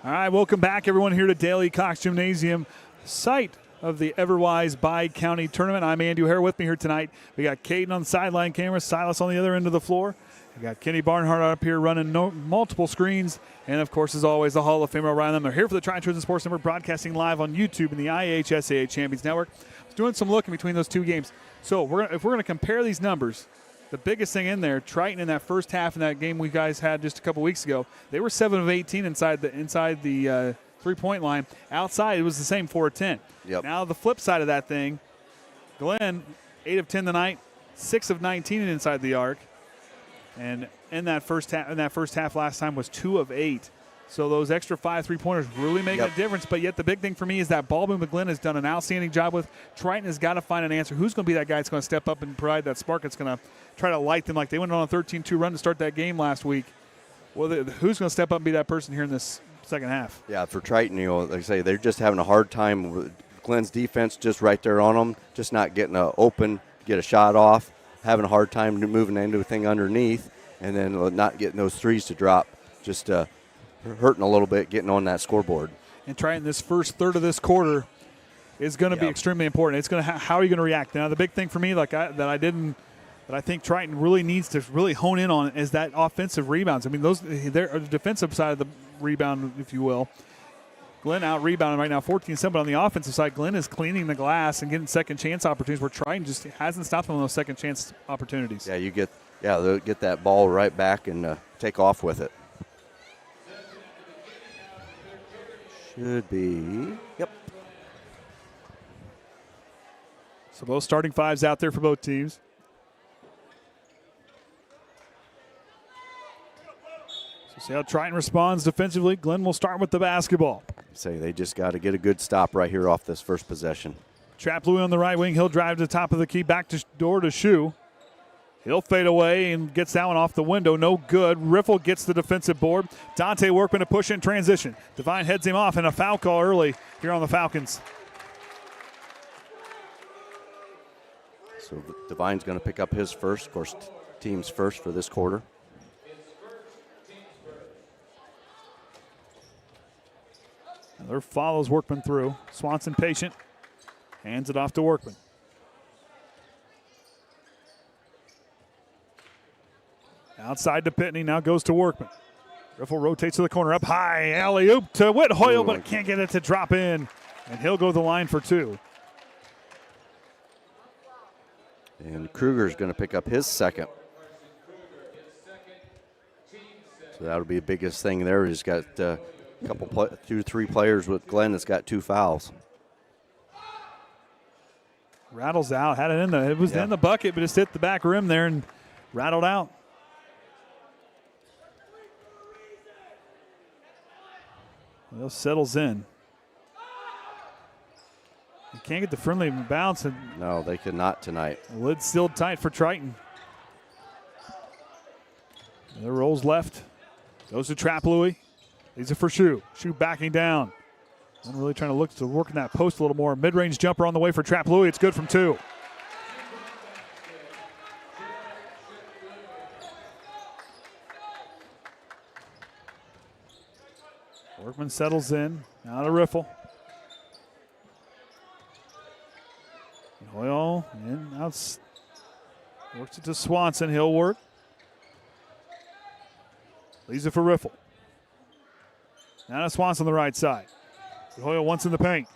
All right, welcome back, everyone, here to Daly Cox Gymnasium, site of the Everwise Bi-County Tournament. I'm Andy O'Hare. With me here tonight, we got Caden on the sideline camera, Silas on the other end of the floor. We got Kenny Barnhart up here running multiple screens, and of course, as always, the Hall of Famer Ryan Lemler here for the Triton Sports Network, broadcasting live on YouTube and the IHSAA Champions Network. I was doing some looking between those two games. So if we're going to compare these numbers, the biggest thing in there, Triton in that first half in that game we guys had just a couple weeks ago, they were 7 of 18 inside the three-point line. Outside, it was the same 4 of 10. Yep. Now the flip side of that thing, Glenn 8 of 10 tonight, 6 of 19 inside the arc, and in that first half last time was 2 of 8. So those extra 5 3-pointers really make a difference. But yet the big thing for me is that ball movement Glenn has done an outstanding job with. Triton has got to find an answer. Who's going to be that guy that's going to step up and provide that spark that's going to try to light them like they went on a 13-2 run to start that game last week? Well, who's going to step up and be that person here in this second half? Yeah, for Triton, like I say, they're just having a hard time with Glenn's defense just right there on them, just not getting open, get a shot off, having a hard time moving anything underneath, and then not getting those threes to drop, just hurting a little bit, getting on that scoreboard. And Triton, this first third of this quarter is going to be extremely important. It's going to how are you going to react? Now, the big thing for me, that I think Triton really needs to really hone in on is that offensive rebounds. I mean, they're the defensive side of the rebound, if you will. Glenn out rebounding right now, 14-7, but on the offensive side, Glenn is cleaning the glass and getting second chance opportunities where Triton just hasn't stopped them on those second chance opportunities. Yeah, they'll get that ball right back and take off with it. Should be. Yep. So both starting fives out there for both teams. So see how Triton responds defensively. Glenn will start with the basketball. They just got to get a good stop right here off this first possession. Trap Louis on the right wing. He'll drive to the top of the key, back to door to Shoe. He'll fade away and gets that one off the window. No good. Riffle gets the defensive board. Dante Workman to push in transition. Devine heads him off, and a foul call early here on the Falcons. So Devine's going to pick up his first, of course, team's first for this quarter. Another follows Workman through. Swanson patient. Hands it off to Workman. Outside to Pitney, now goes to Workman. Riffle rotates to the corner, up high, alley-oop to Whithoyle, but can't get it to drop in. And he'll go to the line for 2. And Kruger's going to pick up his second. So that'll be the biggest thing there. He's got a couple, 2-3 players with Glenn that's got 2 fouls. Rattles out, had it in in the bucket, but just hit the back rim there and rattled out. Well, settles in. You can't get the friendly bounce. No, they could not tonight. The lid's still tight for Triton. There rolls left. Goes to Trap Louis. Leaves it for Shoe. Shoe backing down. And really trying to look to work in that post a little more. Mid-range jumper on the way for Trap Louis. It's good from 2. Workman settles in. Now to Riffle. Hoyle in, out. Works it to Swanson. He'll work. Leaves it for Riffle. Now to Swanson on the right side. Hoyle once in the paint.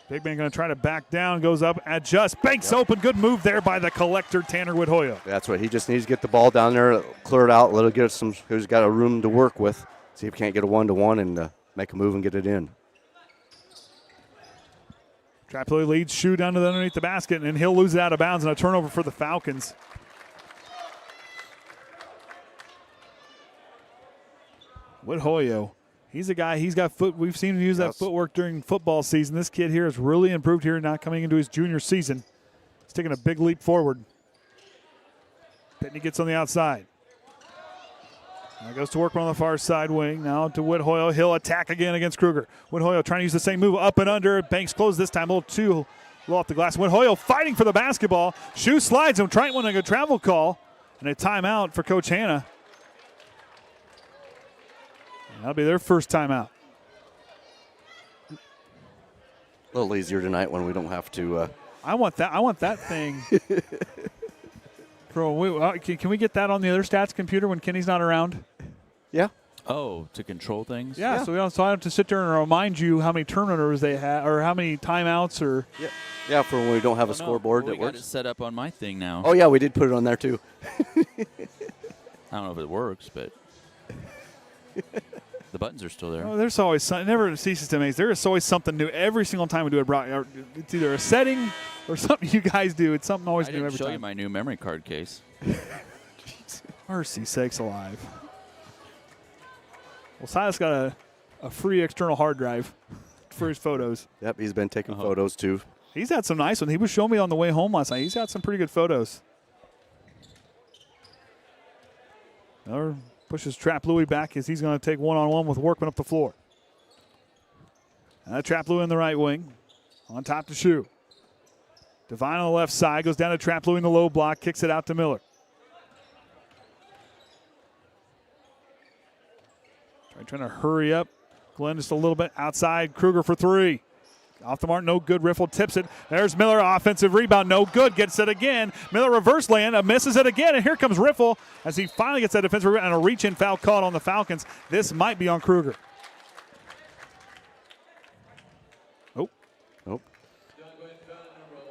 Big man going to try to back down. Goes up, adjusts. Banks open. Good move there by the collector, Tanner Whithoyle. That's what he just needs to get the ball down there, clear it out, let it get some. Who's got a room to work with. See if he can't get a 1-to-1 and make a move and get it in. Traploy leads Shoe down to the underneath the basket, and he'll lose it out of bounds and a turnover for the Falcons. Whithoyle, he's a guy, he's got foot. We've seen him use that footwork during football season. This kid here has really improved here now coming into his junior season. He's taking a big leap forward. Pitney gets on the outside. Now goes to Workman on the far side wing. Now to Whithoyle. He'll attack again against Kruger. Whithoyle trying to use the same move up and under. Banks closed this time. A little too low off the glass. Whithoyle fighting for the basketball. Shoe slides him. Triton wanting a travel call. And a timeout for Coach Hanna. And that'll be their first timeout. A little easier tonight when we don't have to. I want that thing. Can we get that on the other stats computer when Kenny's not around? Yeah. Oh, to control things? Yeah, so we don't have to sit there and remind you how many turnovers they had or how many timeouts or. Yeah, for when we don't have a scoreboard well, that we works. got it set up on my thing now. Oh, yeah, we did put it on there, too. I don't know if it works, but the buttons are still there. Oh, there's always something. It never ceases to amaze. There is always something new every single time we do a it's either a setting or something you guys do. It's something always I new didn't every show time. you my new memory card case. Mercy sakes alive. Well, Silas got a free external hard drive for his photos. Yep, he's been taking photos, too. He's had some nice ones. He was showing me on the way home last night. He's got some pretty good photos. Miller pushes Trap Louie back as he's going to take one-on-one with Workman up the floor. Trap Louie in the right wing. On top to Shoe. Devine on the left side. Goes down to Trap Louie in the low block. Kicks it out to Miller. Trying to hurry up. Glenn just a little bit outside. Kruger for three. Off the mark, no good. Riffle tips it. There's Miller, offensive rebound, no good. Gets it again. Miller reverse land, misses it again, and here comes Riffle as he finally gets that defensive rebound and a reach-in foul called on the Falcons. This might be on Kruger. Nope.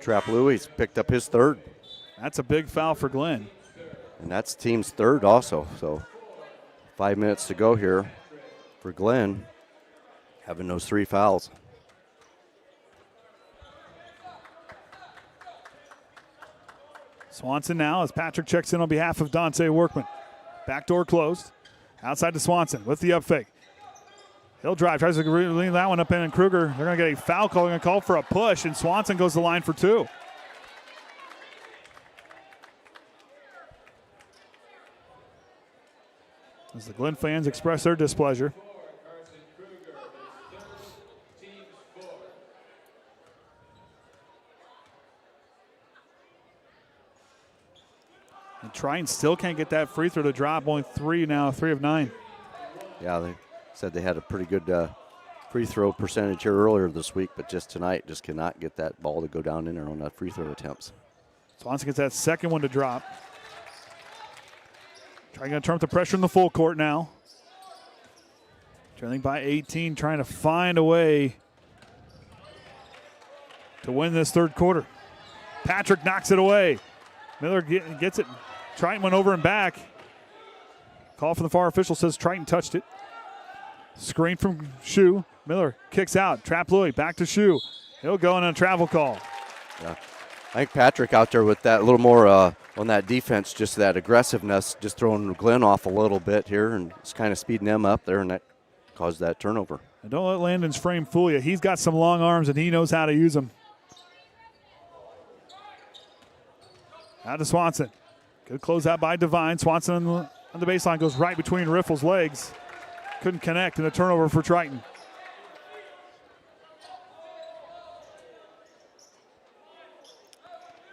Trap Louie's picked up his third. That's a big foul for Glenn. And that's team's third also. So 5 minutes to go here for Glenn, having those three fouls. Swanson now as Patrick checks in on behalf of Dante Workman. Backdoor closed. Outside to Swanson with the up fake. He'll drive, tries to lean that one up in, and Kruger, they're going to get a foul call. They're going to call for a push, and Swanson goes to the line for two. As the Glen fans express their displeasure. And Triton still can't get that free throw to drop. Only three now, 3 of 9. Yeah, they said they had a pretty good free throw percentage here earlier this week, but just tonight just cannot get that ball to go down in there on that free throw attempts. Swanson gets that second one to drop. Trying to turn up the pressure in the full court now. Trailing by 18, trying to find a way to win this third quarter. Patrick knocks it away. Miller gets it. Triton went over and back. Call from the far official says Triton touched it. Screen from Shoe. Miller kicks out. Trap Louie back to Shoe. He'll go in on a travel call. Yeah. I think Patrick out there with that a little more on that defense, just that aggressiveness, just throwing Glenn off a little bit here and just kind of speeding them up there, and that caused that turnover. And don't let Landon's frame fool you. He's got some long arms, and he knows how to use them. Out to Swanson. Good closeout by Devine. Swanson on the baseline goes right between Riffle's legs. Couldn't connect, and a turnover for Triton.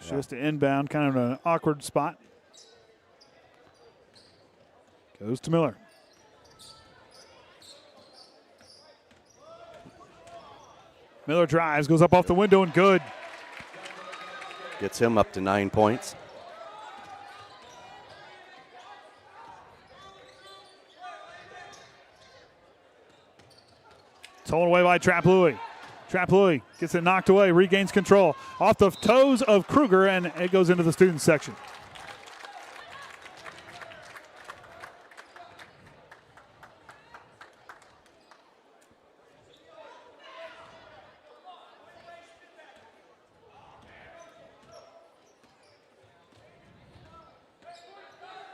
Just an inbound, kind of an awkward spot. Goes to Miller. Miller drives, goes up off the window, and good. Gets him up to 9 points. Stolen away by Trap Louie. Trap Louie gets it knocked away, regains control. Off the toes of Kruger, and it goes into the student section.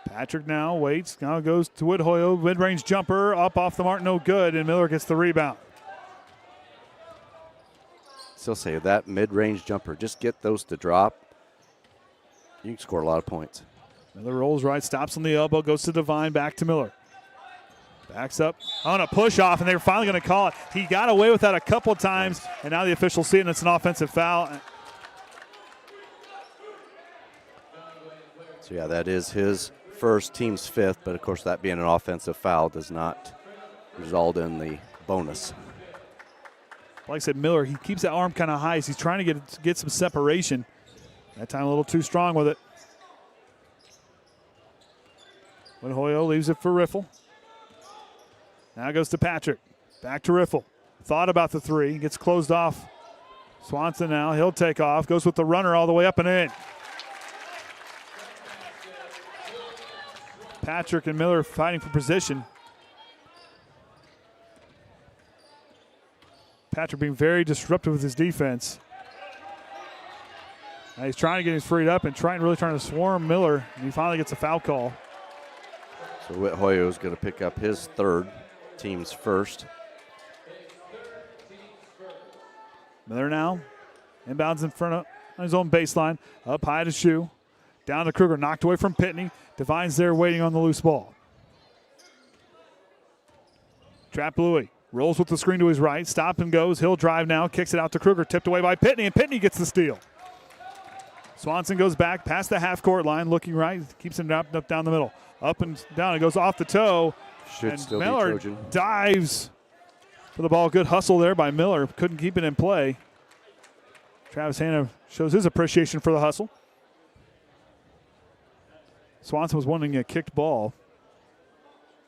Patrick now waits, now goes to Woodhoyle, mid-range jumper, up off the mark, no good, and Miller gets the rebound. Still say that mid-range jumper, just get those to drop. You can score a lot of points. Miller rolls right, stops on the elbow, goes to Devine, back to Miller. Backs up on a push-off, and they're finally going to call it. He got away with that a couple of times, and now the officials see it, and it's an offensive foul. So, yeah, that is his first, team's fifth, but, of course, that being an offensive foul does not result in the bonus. Like I said, Miller, he keeps that arm kind of high as he's trying to get some separation. That time a little too strong with it. Hoyo leaves it for Riffle. Now goes to Patrick. Back to Riffle. Thought about the three. Gets closed off. Swanson now. He'll take off. Goes with the runner all the way up and in. Patrick and Miller fighting for position. Patrick being very disruptive with his defense. Now he's trying to get his freed up and really trying to swarm Miller. And he finally gets a foul call. So Whit Hoyo is going to pick up his third, team's first. Miller now inbounds in front of on his own baseline. Up high to Shoe. Down to Kruger. Knocked away from Pitney. Devine's there waiting on the loose ball. Trap Louis. Rolls with the screen to his right. Stop and goes. He'll drive now. Kicks it out to Kruger. Tipped away by Pitney. And Pitney gets the steal. Swanson goes back past the half-court line. Looking right. Keeps him up down the middle. Up and down. It goes off the toe. Should and still Miller be Trojan. Dives for the ball. Good hustle there by Miller. Couldn't keep it in play. Travis Hanna shows his appreciation for the hustle. Swanson was wanting a kicked ball.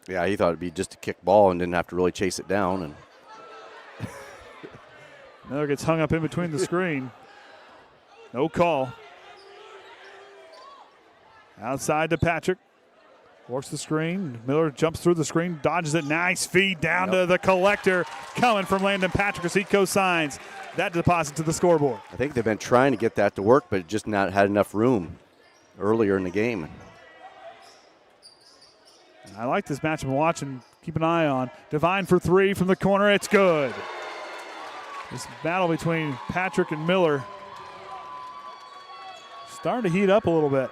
Yeah, he thought it'd be just a kick ball and didn't have to really chase it down. And Miller gets hung up in between the screen. No call. Outside to Patrick. Works the screen. Miller jumps through the screen, dodges it. Nice feed down to the collector. Coming from Landon Patrick as he co-signs that deposit to the scoreboard. I think they've been trying to get that to work, but just not had enough room earlier in the game. I like this matchup and watch and keep an eye on. Devine for three from the corner. It's good. This battle between Patrick and Miller starting to heat up a little bit.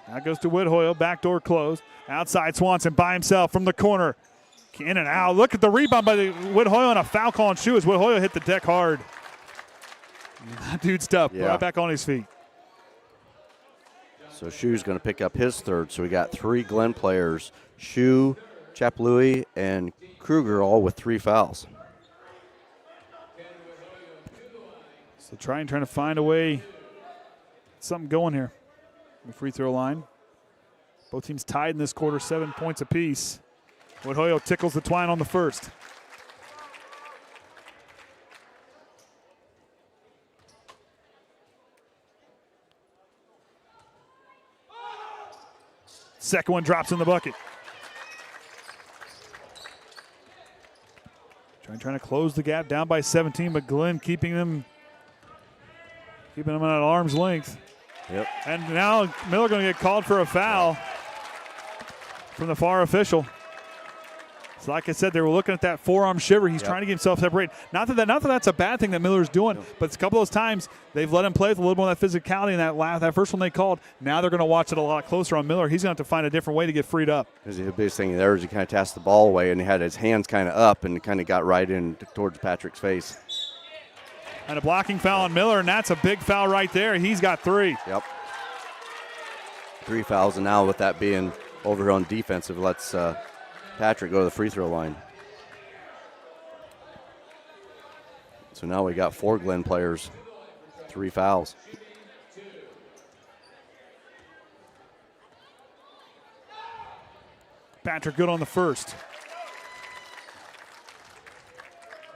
Now goes to Whithoyle. Backdoor closed. Outside Swanson by himself from the corner. In and out. Look at the rebound by Whithoyle and a foul call on Shoe as Whithoyle hit the deck hard. That dude's tough. Yeah. Right back on his feet. So Shu's going to pick up his third. So we got three Glen players, Shu, Chaplui, and Kruger, all with 3 fouls. So trying to find a way, something going here. The free throw line. Both teams tied in this quarter, 7 points apiece. Whithoyle tickles the twine on the first. Second one drops in the bucket. Trying to close the gap, down by 17, but Glenn keeping them at arm's length. Yep. And now Miller going to get called for a foul from the far official. So like I said, they were looking at that forearm shiver. He's trying to get himself separated. Not that that's a bad thing that Miller's doing, but a couple of those times they've let him play with a little more of that physicality. And that first one they called, now they're going to watch it a lot closer on Miller. He's going to have to find a different way to get freed up. The biggest thing there is he kind of tossed the ball away and he had his hands kind of up and kind of got right in towards Patrick's face. And a blocking foul on Miller, and that's a big foul right there. He's got 3. Yep. 3 fouls, and now with that being over here on defensive, let's Patrick go to the free throw line. So now we got 4 Glen players, 3 fouls. Patrick good on the first.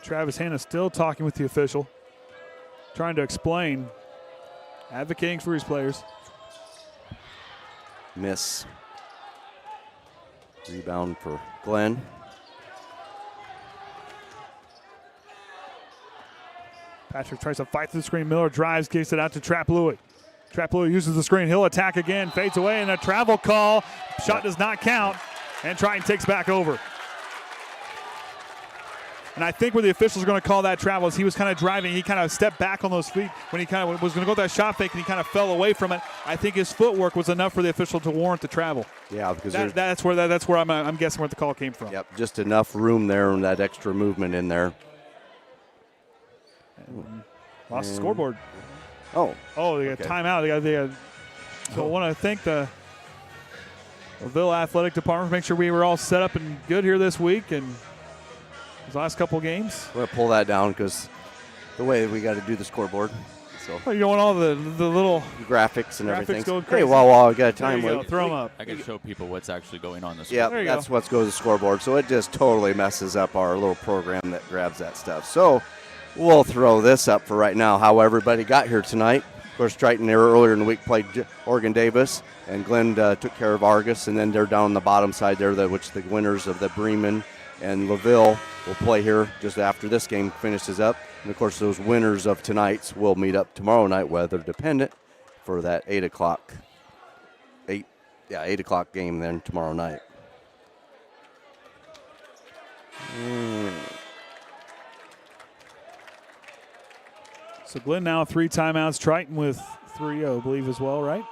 Travis Hanna still talking with the official, trying to explain, advocating for his players. Miss. Rebound for Glenn. Patrick tries to fight through the screen. Miller drives, kicks it out to Trap Louis. Trap Louis uses the screen. He'll attack again, fades away, and a travel call. Shot does not count, and Triton takes back over. And I think where the officials are going to call that travel is he was kind of driving. He kind of stepped back on those feet when he kind of was going to go that shot fake, and he kind of fell away from it. I think his footwork was enough for the official to warrant the travel. Yeah, because that's where I'm guessing where the call came from. Yep, just enough room there and that extra movement in there. Lost the scoreboard. Oh, they got timeout. So I want to thank the Ville Athletic Department for making sure we were all set up and good here this week, and His last couple games. We're going to pull that down because the way we got to do the scoreboard. So Oh, you want all the little graphics and graphics everything. going Hey, crazy. while I got a There time you go. limit. Throw them up. I can show people what's actually going on this Yeah, There you that's go. what goes to the scoreboard. So it just totally messes up our little program that grabs that stuff. So we'll throw this up for right now, how everybody got here tonight. Of course, Triton there earlier in the week played Oregon Davis, and Glenn took care of Argos, and then they're down on the bottom side there, which the winners of the Bremen and LaVille will play here just after this game finishes up. And, of course, those winners of tonight's will meet up tomorrow night, weather dependent, for that 8 o'clock game then tomorrow night. So Glenn now 3 timeouts. Triton with 3, I believe, as well, right?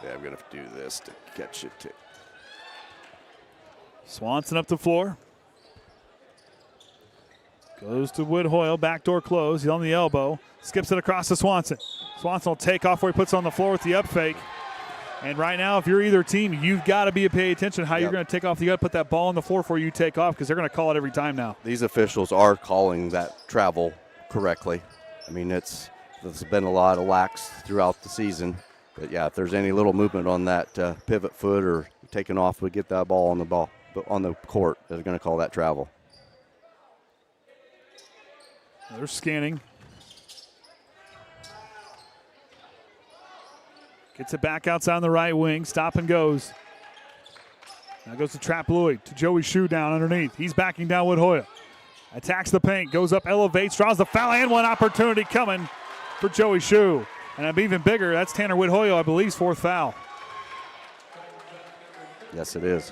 Yeah, I'm going to do this to catch it. Swanson up the floor. Goes to Wood Hoyle, backdoor close. He's on the elbow. Skips it across to Swanson. Swanson will take off where he puts on the floor with the up fake. And right now, if you're either team, you've got to be paying attention how you're going to take off. You got to put that ball on the floor before you take off because they're going to call it every time now. These officials are calling that travel correctly. I mean, there's been a lot of lax throughout the season. But, yeah, if there's any little movement on that pivot foot or taking off, we get that ball on the court, they're going to call that travel. They're scanning. Gets it back outside on the right wing. Stop and goes. Now goes to Trap Louis. To Joey Shue down underneath. He's backing down Wood Hoyle. Attacks the paint. Goes up, elevates, draws the foul, and one opportunity coming for Joey Shue. And I'm even bigger. That's Tanner Wood Hoyle, I believe, 4th foul. Yes, it is.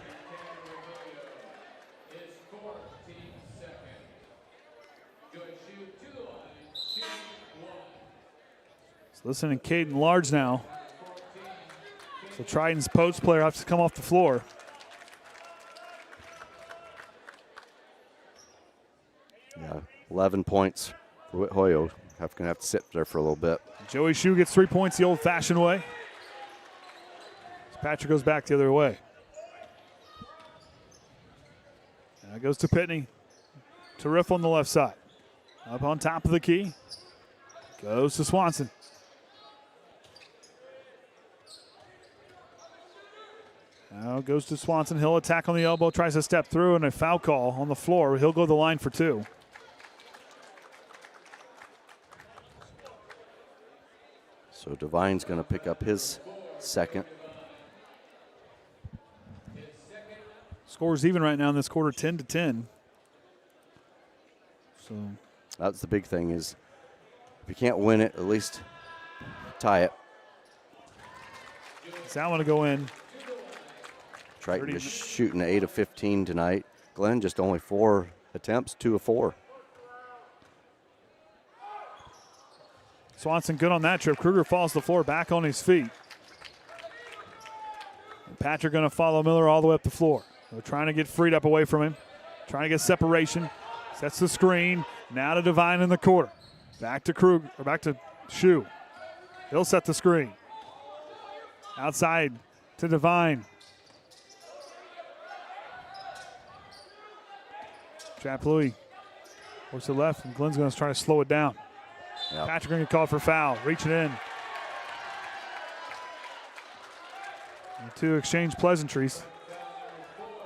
So listening to Caden Large now. So Triton's post player has to come off the floor. Yeah, 11 points for Whit Hoyle. Going to have to sit there for a little bit. Joey Shue gets 3 points the old-fashioned way. Patrick goes back the other way. Now goes to Pitney. To Riff on the left side. Up on top of the key. Goes to Swanson. Now goes to Swanson. He'll attack on the elbow, tries to step through, and a foul call on the floor. He'll go to the line for 2. So Devine's going to pick up his second. Score's even right now in this quarter, 10-10. So That's the big thing is if you can't win it, at least tie it. is that one to go in? Triton just shooting 8 of 15 tonight. Glenn just only 4 attempts, 2 of 4. Swanson good on that trip. Kruger falls to the floor, back on his feet. And Patrick going to follow Miller all the way up the floor. They're trying to get freed up away from him. Trying to get separation. Sets the screen. Now to Devine in the corner. Back to Kruger, or back to Shue. He'll set the screen. Outside to Devine. Trap Louis. Works to the left, and Glenn's going to try to slow it down. Yep. Patrick going to get called for foul. Reaching in. And 2 exchange pleasantries.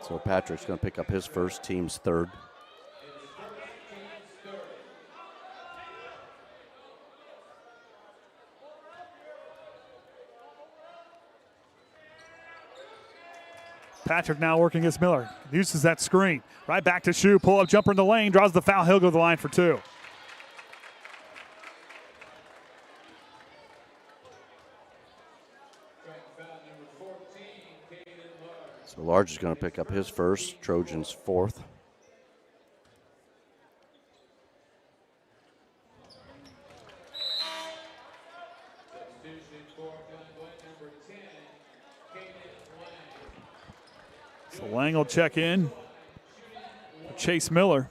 So Patrick's going to pick up his first, team's third. Patrick now working against Miller. Uses that screen. Right back to Shue. Pull up jumper in the lane. Draws the foul. He'll go to the line for 2. So Large is going to pick up his first, Trojans' fourth. So Lang will check in. Chase Miller.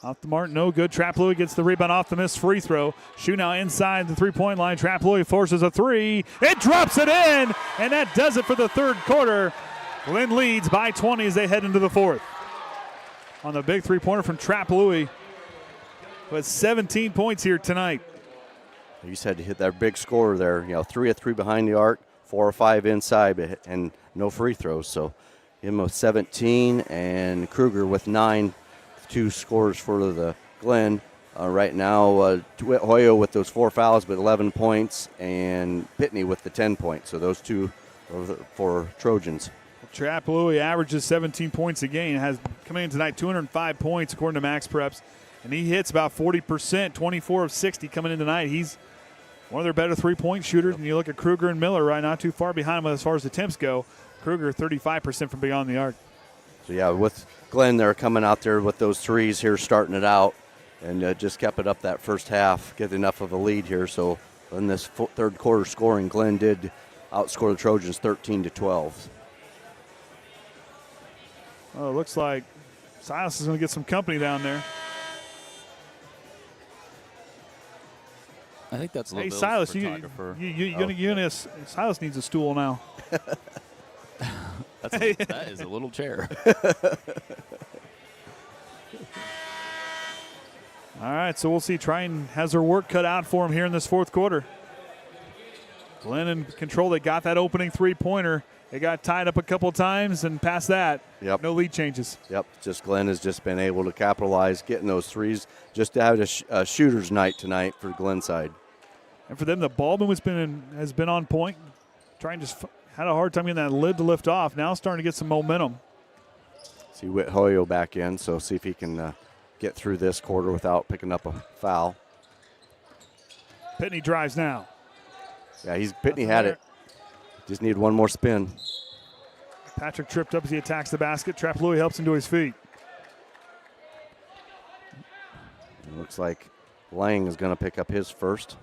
Off the mark, no good. Trap Louis gets the rebound off the missed free throw. Shue now inside the three-point line. Trap Louis forces a 3. It drops it in, and that does it for the third quarter. Glenn leads by 20 as they head into the fourth. On the big three-pointer from Trap Louie, who has 17 points here tonight. You said to hit that big scorer there. 3 of 3 behind the arc, 4 or 5 inside, and no free throws. So him with 17 and Kruger with 9, 2 scores for the Glen. Right now, DeWitt Hoyo with those 4 fouls, but 11 points, and Pitney with the 10 points. So those two are for Trojans. Trap Louie averages 17 points a game. Has coming in tonight 205 points according to Max Preps, and he hits about 40%, 24 of 60 coming in tonight. He's one of their better three-point shooters. And you look at Kruger and Miller, right, not too far behind him as far as attempts go. Kruger 35% from beyond the arc. So yeah, with Glenn, they're coming out there with those threes here, starting it out, and just kept it up that first half, get enough of a lead here. So in this third quarter scoring, Glenn did outscore the Trojans 13-12. Oh, it looks like Silas is going to get some company down there. I think that's a Hey, little Silas, Silas needs a stool now. That is a little chair. All right, so we'll see. Triton has their work cut out for him here in this fourth quarter. Glenn in control. They got that opening three-pointer. They got tied up a couple times, and past that, no lead changes. Yep, just Glenn has just been able to capitalize, getting those threes, just to have a shooter's night tonight for Glenn side. And for them, the ball movement has been on point. Triton just had a hard time getting that lid to lift off. Now starting to get some momentum. See Whit Hoyo back in, so see if he can get through this quarter without picking up a foul. Pitney drives now. Yeah, Pitney had it. Just need one more spin. Patrick tripped up as he attacks the basket. Trap Louie helps him to his feet. It looks like Lang is going to pick up his first.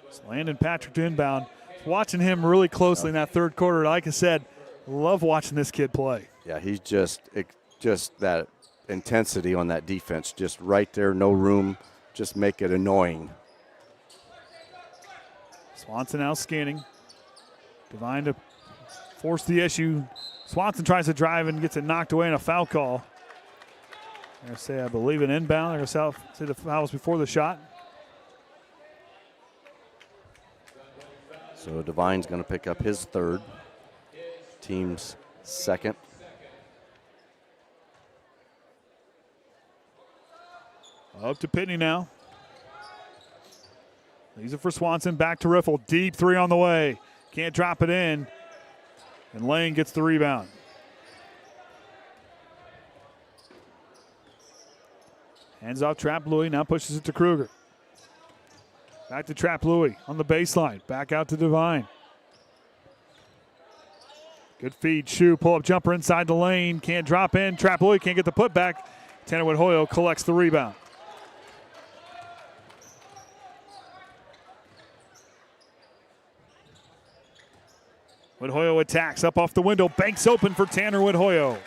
It's Landon Patrick to inbound. Watching him really closely in that third quarter. Like I said, love watching this kid play. Yeah, he's just that intensity on that defense, just right there, no room, just make it annoying. Swanson now scanning. Devine to force the issue. Swanson tries to drive and gets it knocked away in a foul call. I'm going to say, I believe, an inbound. I'm going to say the foul was before the shot. So Devine's going to pick up his third. Team's second. Up to Pitney now. Leaves it for Swanson. Back to Riffle. Deep three on the way. Can't drop it in. And Lane gets the rebound. Hands off Trap Louie. Now pushes it to Kruger. Back to Trap Louie on the baseline. Back out to Devine. Good feed. Shoe. Pull up jumper inside the lane. Can't drop in. Trap Louie can't get the putback. Tanner Wood-Hoyo collects the rebound. Wood-Hoyo attacks up off the window. Banks open for Tanner Wood-Hoyo.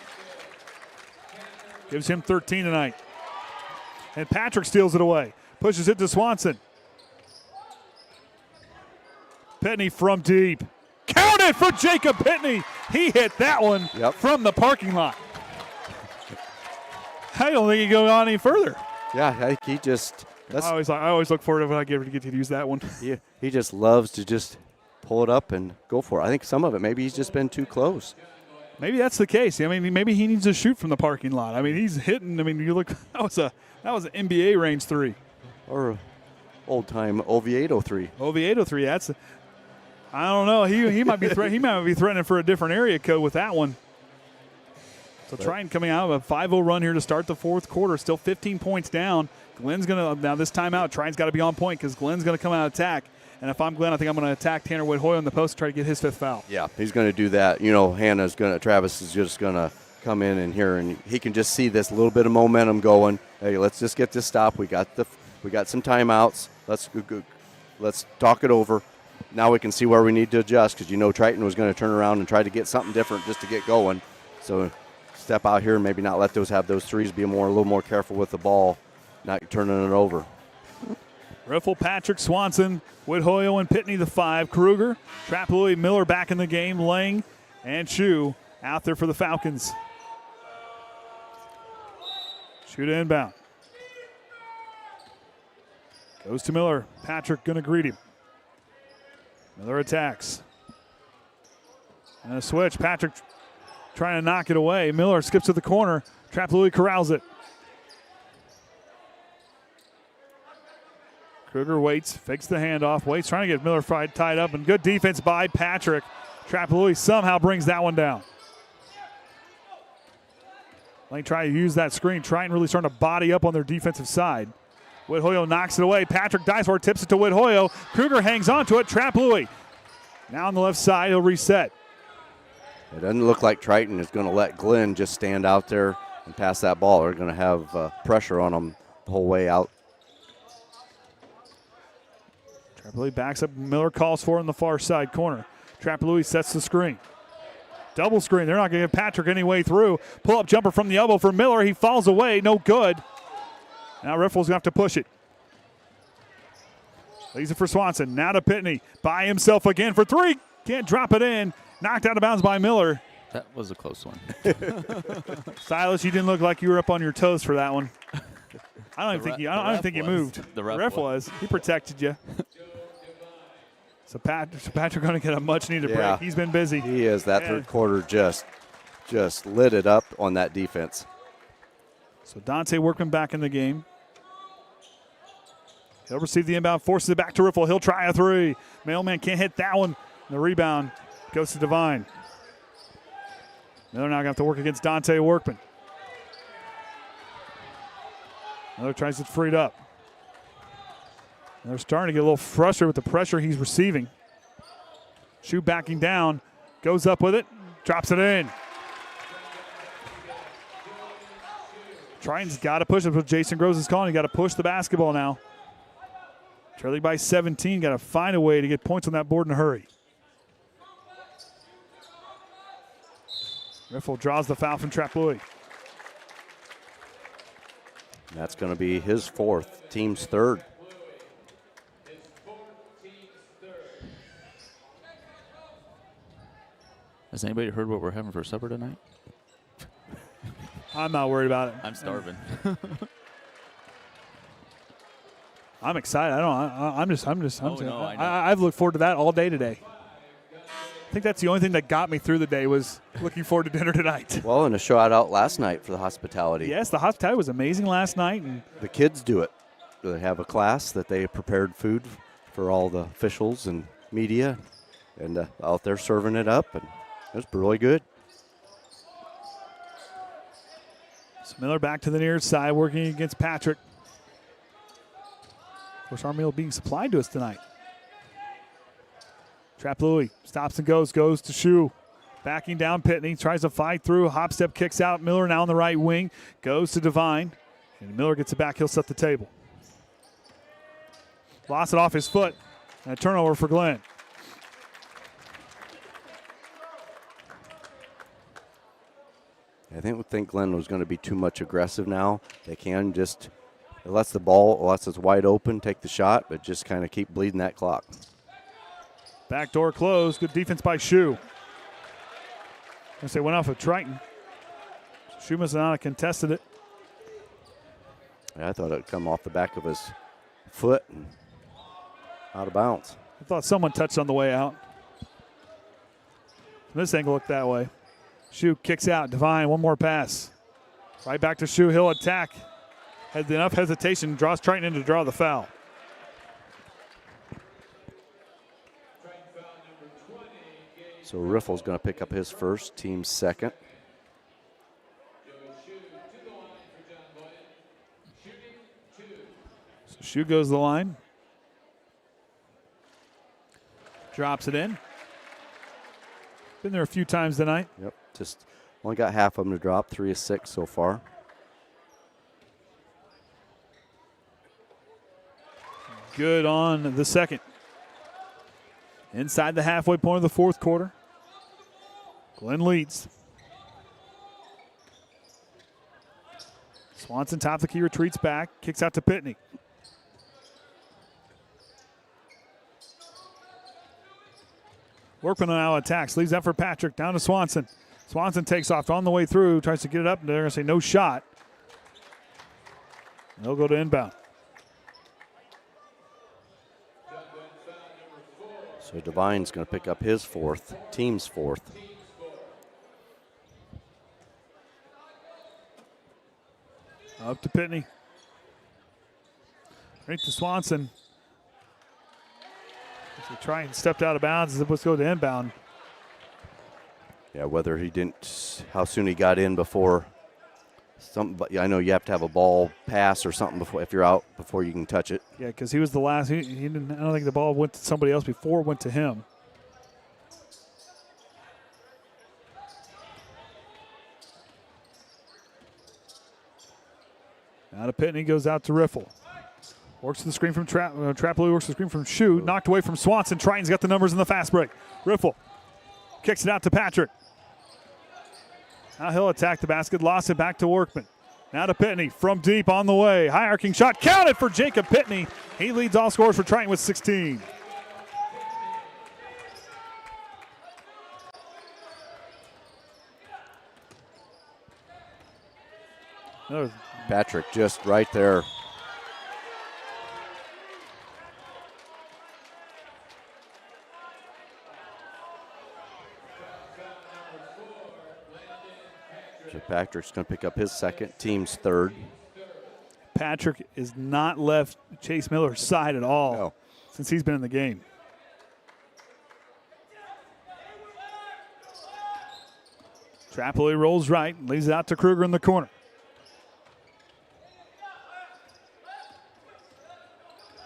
Gives him 13 tonight. And Patrick steals it away. Pushes it to Swanson. Pitney from deep. Count it for Jacob Pitney. He hit that one from the parking lot. I don't think he goes on any further. Yeah, he just. I always look forward to when I get to use that one. He just loves to just pull it up and go for it. I think some of it, maybe he's just been too close. Maybe that's the case. I mean, maybe he needs to shoot from the parking lot. I mean, he's hitting. I mean, you look. That was an NBA range three. Or old time Oviedo three. Oviedo three. That's. I don't know. He might be he might be threatening for a different area code with that one. So Triton coming out of a 5-0 run here to start the fourth quarter. Still 15 points down. Glenn's going to, now this timeout, Triton's got to be on point because Glenn's going to come out and attack. And if I'm Glenn, I think I'm going to attack Tanner Wood-Hoyo on the post to try to get his fifth foul. Yeah, he's going to do that. You know, Travis is just going to come in here, and he can just see this little bit of momentum going. Hey, let's just get this stop. We got some timeouts. Let's talk it over. Now we can see where we need to adjust because Triton was going to turn around and try to get something different just to get going. So step out here and maybe not let have those threes. Be a little more careful with the ball, not turning it over. Riffle, Patrick, Swanson, Woodhoyo, and Pitney the 5. Kruger, Trapalui, Miller back in the game. Lang and Shu out there for the Falcons. Shu to inbound. Goes to Miller. Patrick going to greet him. Miller attacks. And a switch. Patrick trying to knock it away. Miller skips to the corner. Trapalui corrals it. Kruger waits, fakes the handoff, waits, trying to get Miller tied up, and good defense by Patrick. Trapalui somehow brings that one down. Lane trying to use that screen. Triton really starting to body up on their defensive side. Woodhoyo knocks it away. Patrick dives for it, tips it to Woodhoyo. Kruger hangs on to it. Trapalui now on the left side, he'll reset. It doesn't look like Triton is going to let Glenn just stand out there and pass that ball. They're going to have pressure on them the whole way out. Trapalui backs up. Miller calls for it in the far side corner. Trapalui sets the screen. Double screen. They're not going to give Patrick any way through. Pull-up jumper from the elbow for Miller. He falls away. No good. Now Riffle's going to have to push it. Leaves it for Swanson. Now to Pitney. By himself again for 3. Can't drop it in. Knocked out of bounds by Miller. That was a close one. Silas, you didn't look like you were up on your toes for that one. I don't even think you moved. The ref was. He protected you. So Patrick going to get a much-needed break. He's been busy. He is. That third quarter just lit it up on that defense. So Dante Workman back in the game. He'll receive the inbound, forces it back to Riffle. He'll try a 3. Mailman can't hit that one. The rebound goes to Devine. Miller now going to have to work against Dante Workman. Miller tries to free it up. They're starting to get a little frustrated with the pressure he's receiving. Shu backing down, goes up with it, drops it in. Triton's got to push it. What Jason Groves is calling. You got to push the basketball now. Trailing by 17. Got to find a way to get points on that board in a hurry. Riffle draws the foul from Trapalui. That's going to be his 4th, team's 3rd. Has anybody heard what we're having for supper tonight? I'm not worried about it. I'm starving. I'm excited. I know. I've looked forward to that all day today. I think that's the only thing that got me through the day was looking forward to dinner tonight. Well, and a shout out last night for the hospitality. Yes, the hospitality was amazing last night. And the kids do it. They have a class that they prepared food for all the officials and media, and out there serving it up, and it was really good. So Miller back to the near side, working against Patrick. Of course, our meal being supplied to us tonight. Trapalui stops and goes to Shu. Backing down Pitney, tries to fight through. Hop step kicks out. Miller now on the right wing. Goes to Devine. And Miller gets it back. He'll set the table. Lost it off his foot. And a turnover for Glenn. I think Glenn was going to be too much aggressive now. They can just, it lets the ball, unless it's wide open, take the shot, but just kind of keep bleeding that clock. Back door closed. Good defense by Shu. They went off of Triton. Shu must not have contested it. Yeah, I thought it would come off the back of his foot and out of bounds. I thought someone touched on the way out. From this angle looked that way. Shu kicks out. Devine, one more pass. Right back to Shu. He'll attack. Had enough hesitation. Draws Triton in to draw the foul. So Riffle's going to pick up his first, team's 2nd. So Shu goes to the line. Drops it in. Been there a few times tonight. Yep, just only got half of them to drop, 3 of 6 so far. Good on the second. Inside the halfway point of the 4th quarter. Glenn leads. Swanson top the key, retreats back, kicks out to Pitney. Workman now attacks, leaves that for Patrick, down to Swanson. Swanson takes off on the way through, tries to get it up, and they're going to say no shot. They'll go to inbound. So Devine's going to pick up his fourth, team's fourth. Up to Pitney. Right to Swanson. So Triton stepped out of bounds. Let's go to inbound. Yeah, whether he didn't, how soon he got in before. I know you have to have a ball pass or something before if you're out before you can touch it. Yeah, because he was the last. He didn't. I don't think the ball went to somebody else before it went to him. Now to Pitney, goes out to Riffle. Works the screen from Trapaloo, works the screen from Shoot. Knocked away from Swanson. Triton's got the numbers in the fast break. Riffle kicks it out to Patrick. Now he'll attack the basket, lost it back to Workman. Now to Pitney from deep on the way. High arcing shot counted for Jacob Pitney. He leads all scorers for Triton with 16. Patrick just right there. So Patrick's going to pick up his second, team's third. Patrick is not left Chase Miller's side at all since he's been in the game. Trapaloo rolls right, leaves it out to Kruger in the corner.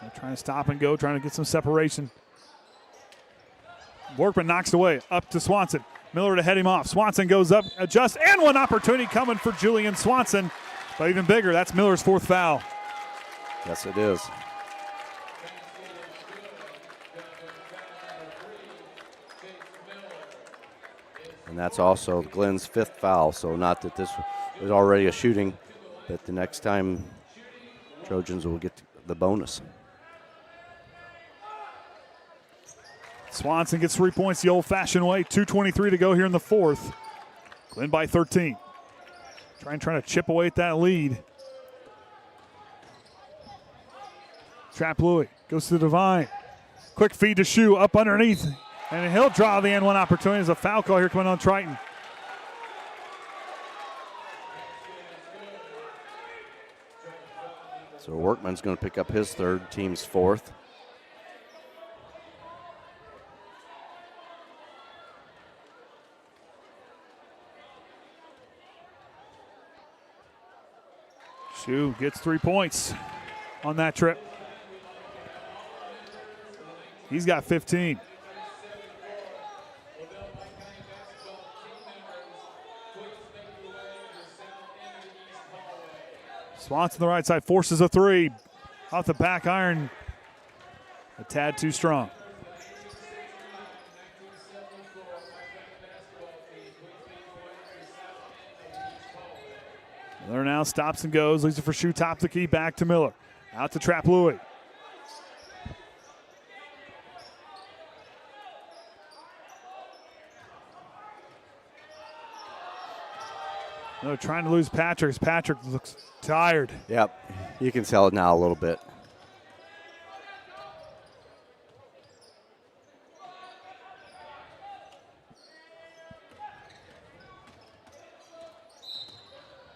They're trying to stop and go, trying to get some separation. Workman knocks it away, up to Swanson. Miller to head him off. Swanson goes up, adjusts, and one opportunity coming for Julian Swanson. But even bigger, that's Miller's fourth foul. Yes, it is. And that's also Glenn's fifth foul, so not that this was already a shooting, but the next time Trojans will get the bonus. Swanson gets 3 points the old-fashioned way. 2:23 to go here in the fourth. Glenn by 13. Trying to chip away at that lead. Trap Louie goes to Devine. Quick feed to Shoe up underneath. And he'll draw the N1 opportunity. There's a foul call here coming on Triton. So Workman's going to pick up his third, team's fourth. Shoe gets 3 points on that trip. He's got 15. Swanson the right side forces a three. Off the back iron. A tad too strong. Miller now stops and goes. Leaves it for Shoe, top the key, back to Miller. Out to Trap Louie. No, trying to lose Patrick. Patrick looks tired. Yep, you can tell it now a little bit.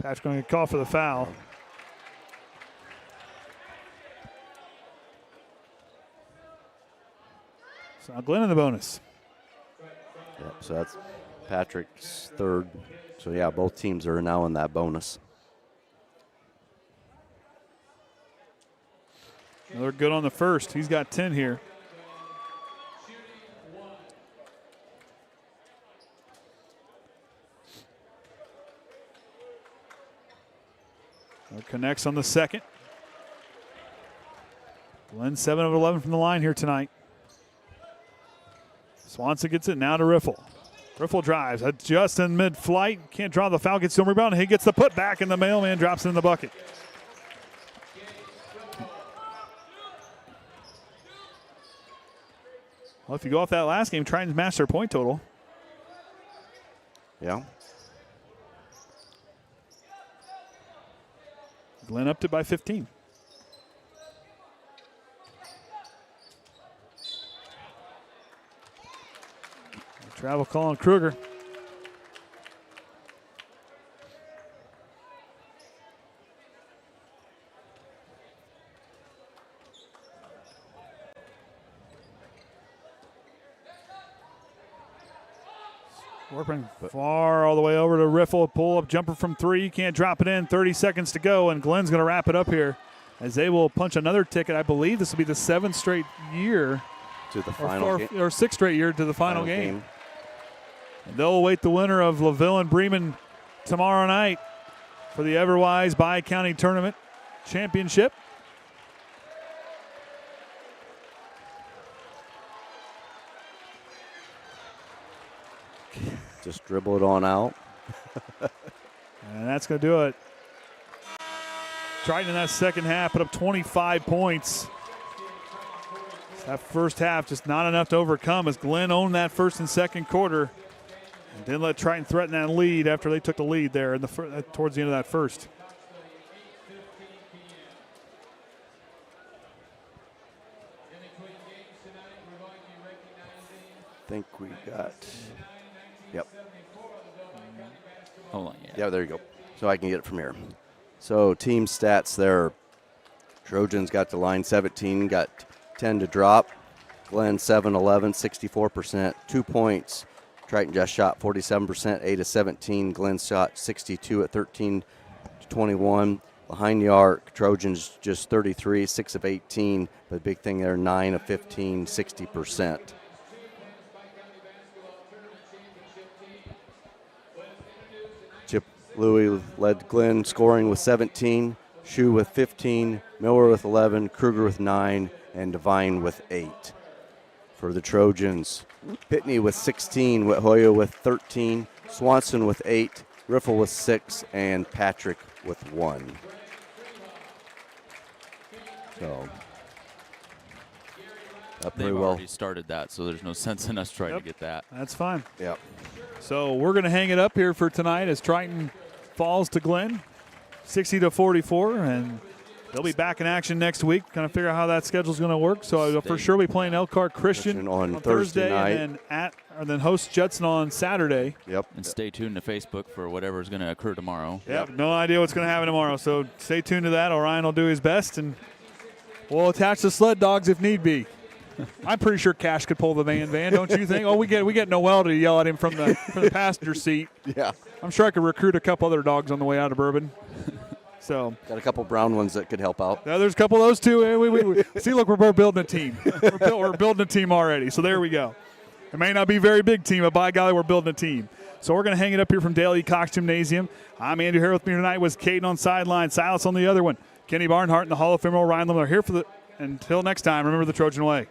Patrick going to get called for the foul. So now Glenn in the bonus. Yep, so that's Patrick's third. So yeah, both teams are now in that bonus. They're good on the first. He's got 10 here. Connects on the second. Glenn 7 of 11 from the line here tonight. Swanson gets it now to Riffle. Riffle drives, just in mid-flight. Can't draw the foul, gets no rebound. He gets the putback, and the mailman drops it in the bucket. Well, if you go off that last game, try and match their point total. Yeah. Glenn upped it by 15. Travel call on Kruger. Warping far all the way over to Riffle. Pull up jumper from 3. Can't drop it in. 30 seconds to go, and Glenn's going to wrap it up here as they will punch another ticket. I believe this will be the 7th straight year To the final game. or 6th straight year to the final game. And they'll await the winner of LaVille and Bremen tomorrow night for the Everwise Bi-County Tournament Championship. Just dribble it on out. And that's going to do it. Triton in that second half put up 25 points. That first half just not enough to overcome as Glenn owned that first and second quarter. And didn't let Triton threaten that lead after they took the lead there in towards the end of that first. I think we got. Yep. Hold on. Yeah, there you go. So I can get it from here. So team stats there. Trojans got to line 17, got 10 to drop. Glenn 7-11, 64%. 2 points. Triton just shot 47%, 8 of 17. Glenn shot 62 at 13 to 21. Behind the arc, Trojans just 33, 6 of 18. But the big thing there, 9 of 15, 60%. Chip Louie led Glenn scoring with 17, Shu with 15, Miller with 11, Kruger with 9, and Devine with 8. For the Trojans, Pitney with 16, Whithoya with 13, Swanson with 8, Riffle with 6, and Patrick with 1. So, up They've pretty well. already started that, so there's no sense in us trying to get that. That's fine. Yeah. So we're going to hang it up here for tonight as Triton falls to Glenn, 60-44, and they'll be back in action next week. Kind of figure out how that schedule's going to work. So for sure, we playing Elkhart Christian on Thursday night, and then host Judson on Saturday. Yep. And stay tuned to Facebook for whatever is going to occur tomorrow. Yep. No idea what's going to happen tomorrow. So stay tuned to that. Orion will do his best, and we'll attach the sled dogs if need be. I'm pretty sure Cash could pull the van, don't you think? Oh, we get Noel to yell at him from the passenger seat. Yeah. I'm sure I could recruit a couple other dogs on the way out of Bourbon. So got a couple brown ones that could help out. Yeah, there's a couple of those too. We see, look, we're building a team. We're building a team already. So there we go. It may not be a very big team, but by golly, we're building a team. So we're going to hang it up here from Daly Cox Gymnasium. I'm Andrew here with me tonight was Caden on sideline, Silas on the other one. Kenny Barnhart and the Hall of Famer Ryan Limler here for the. Until next time, remember the Trojan way.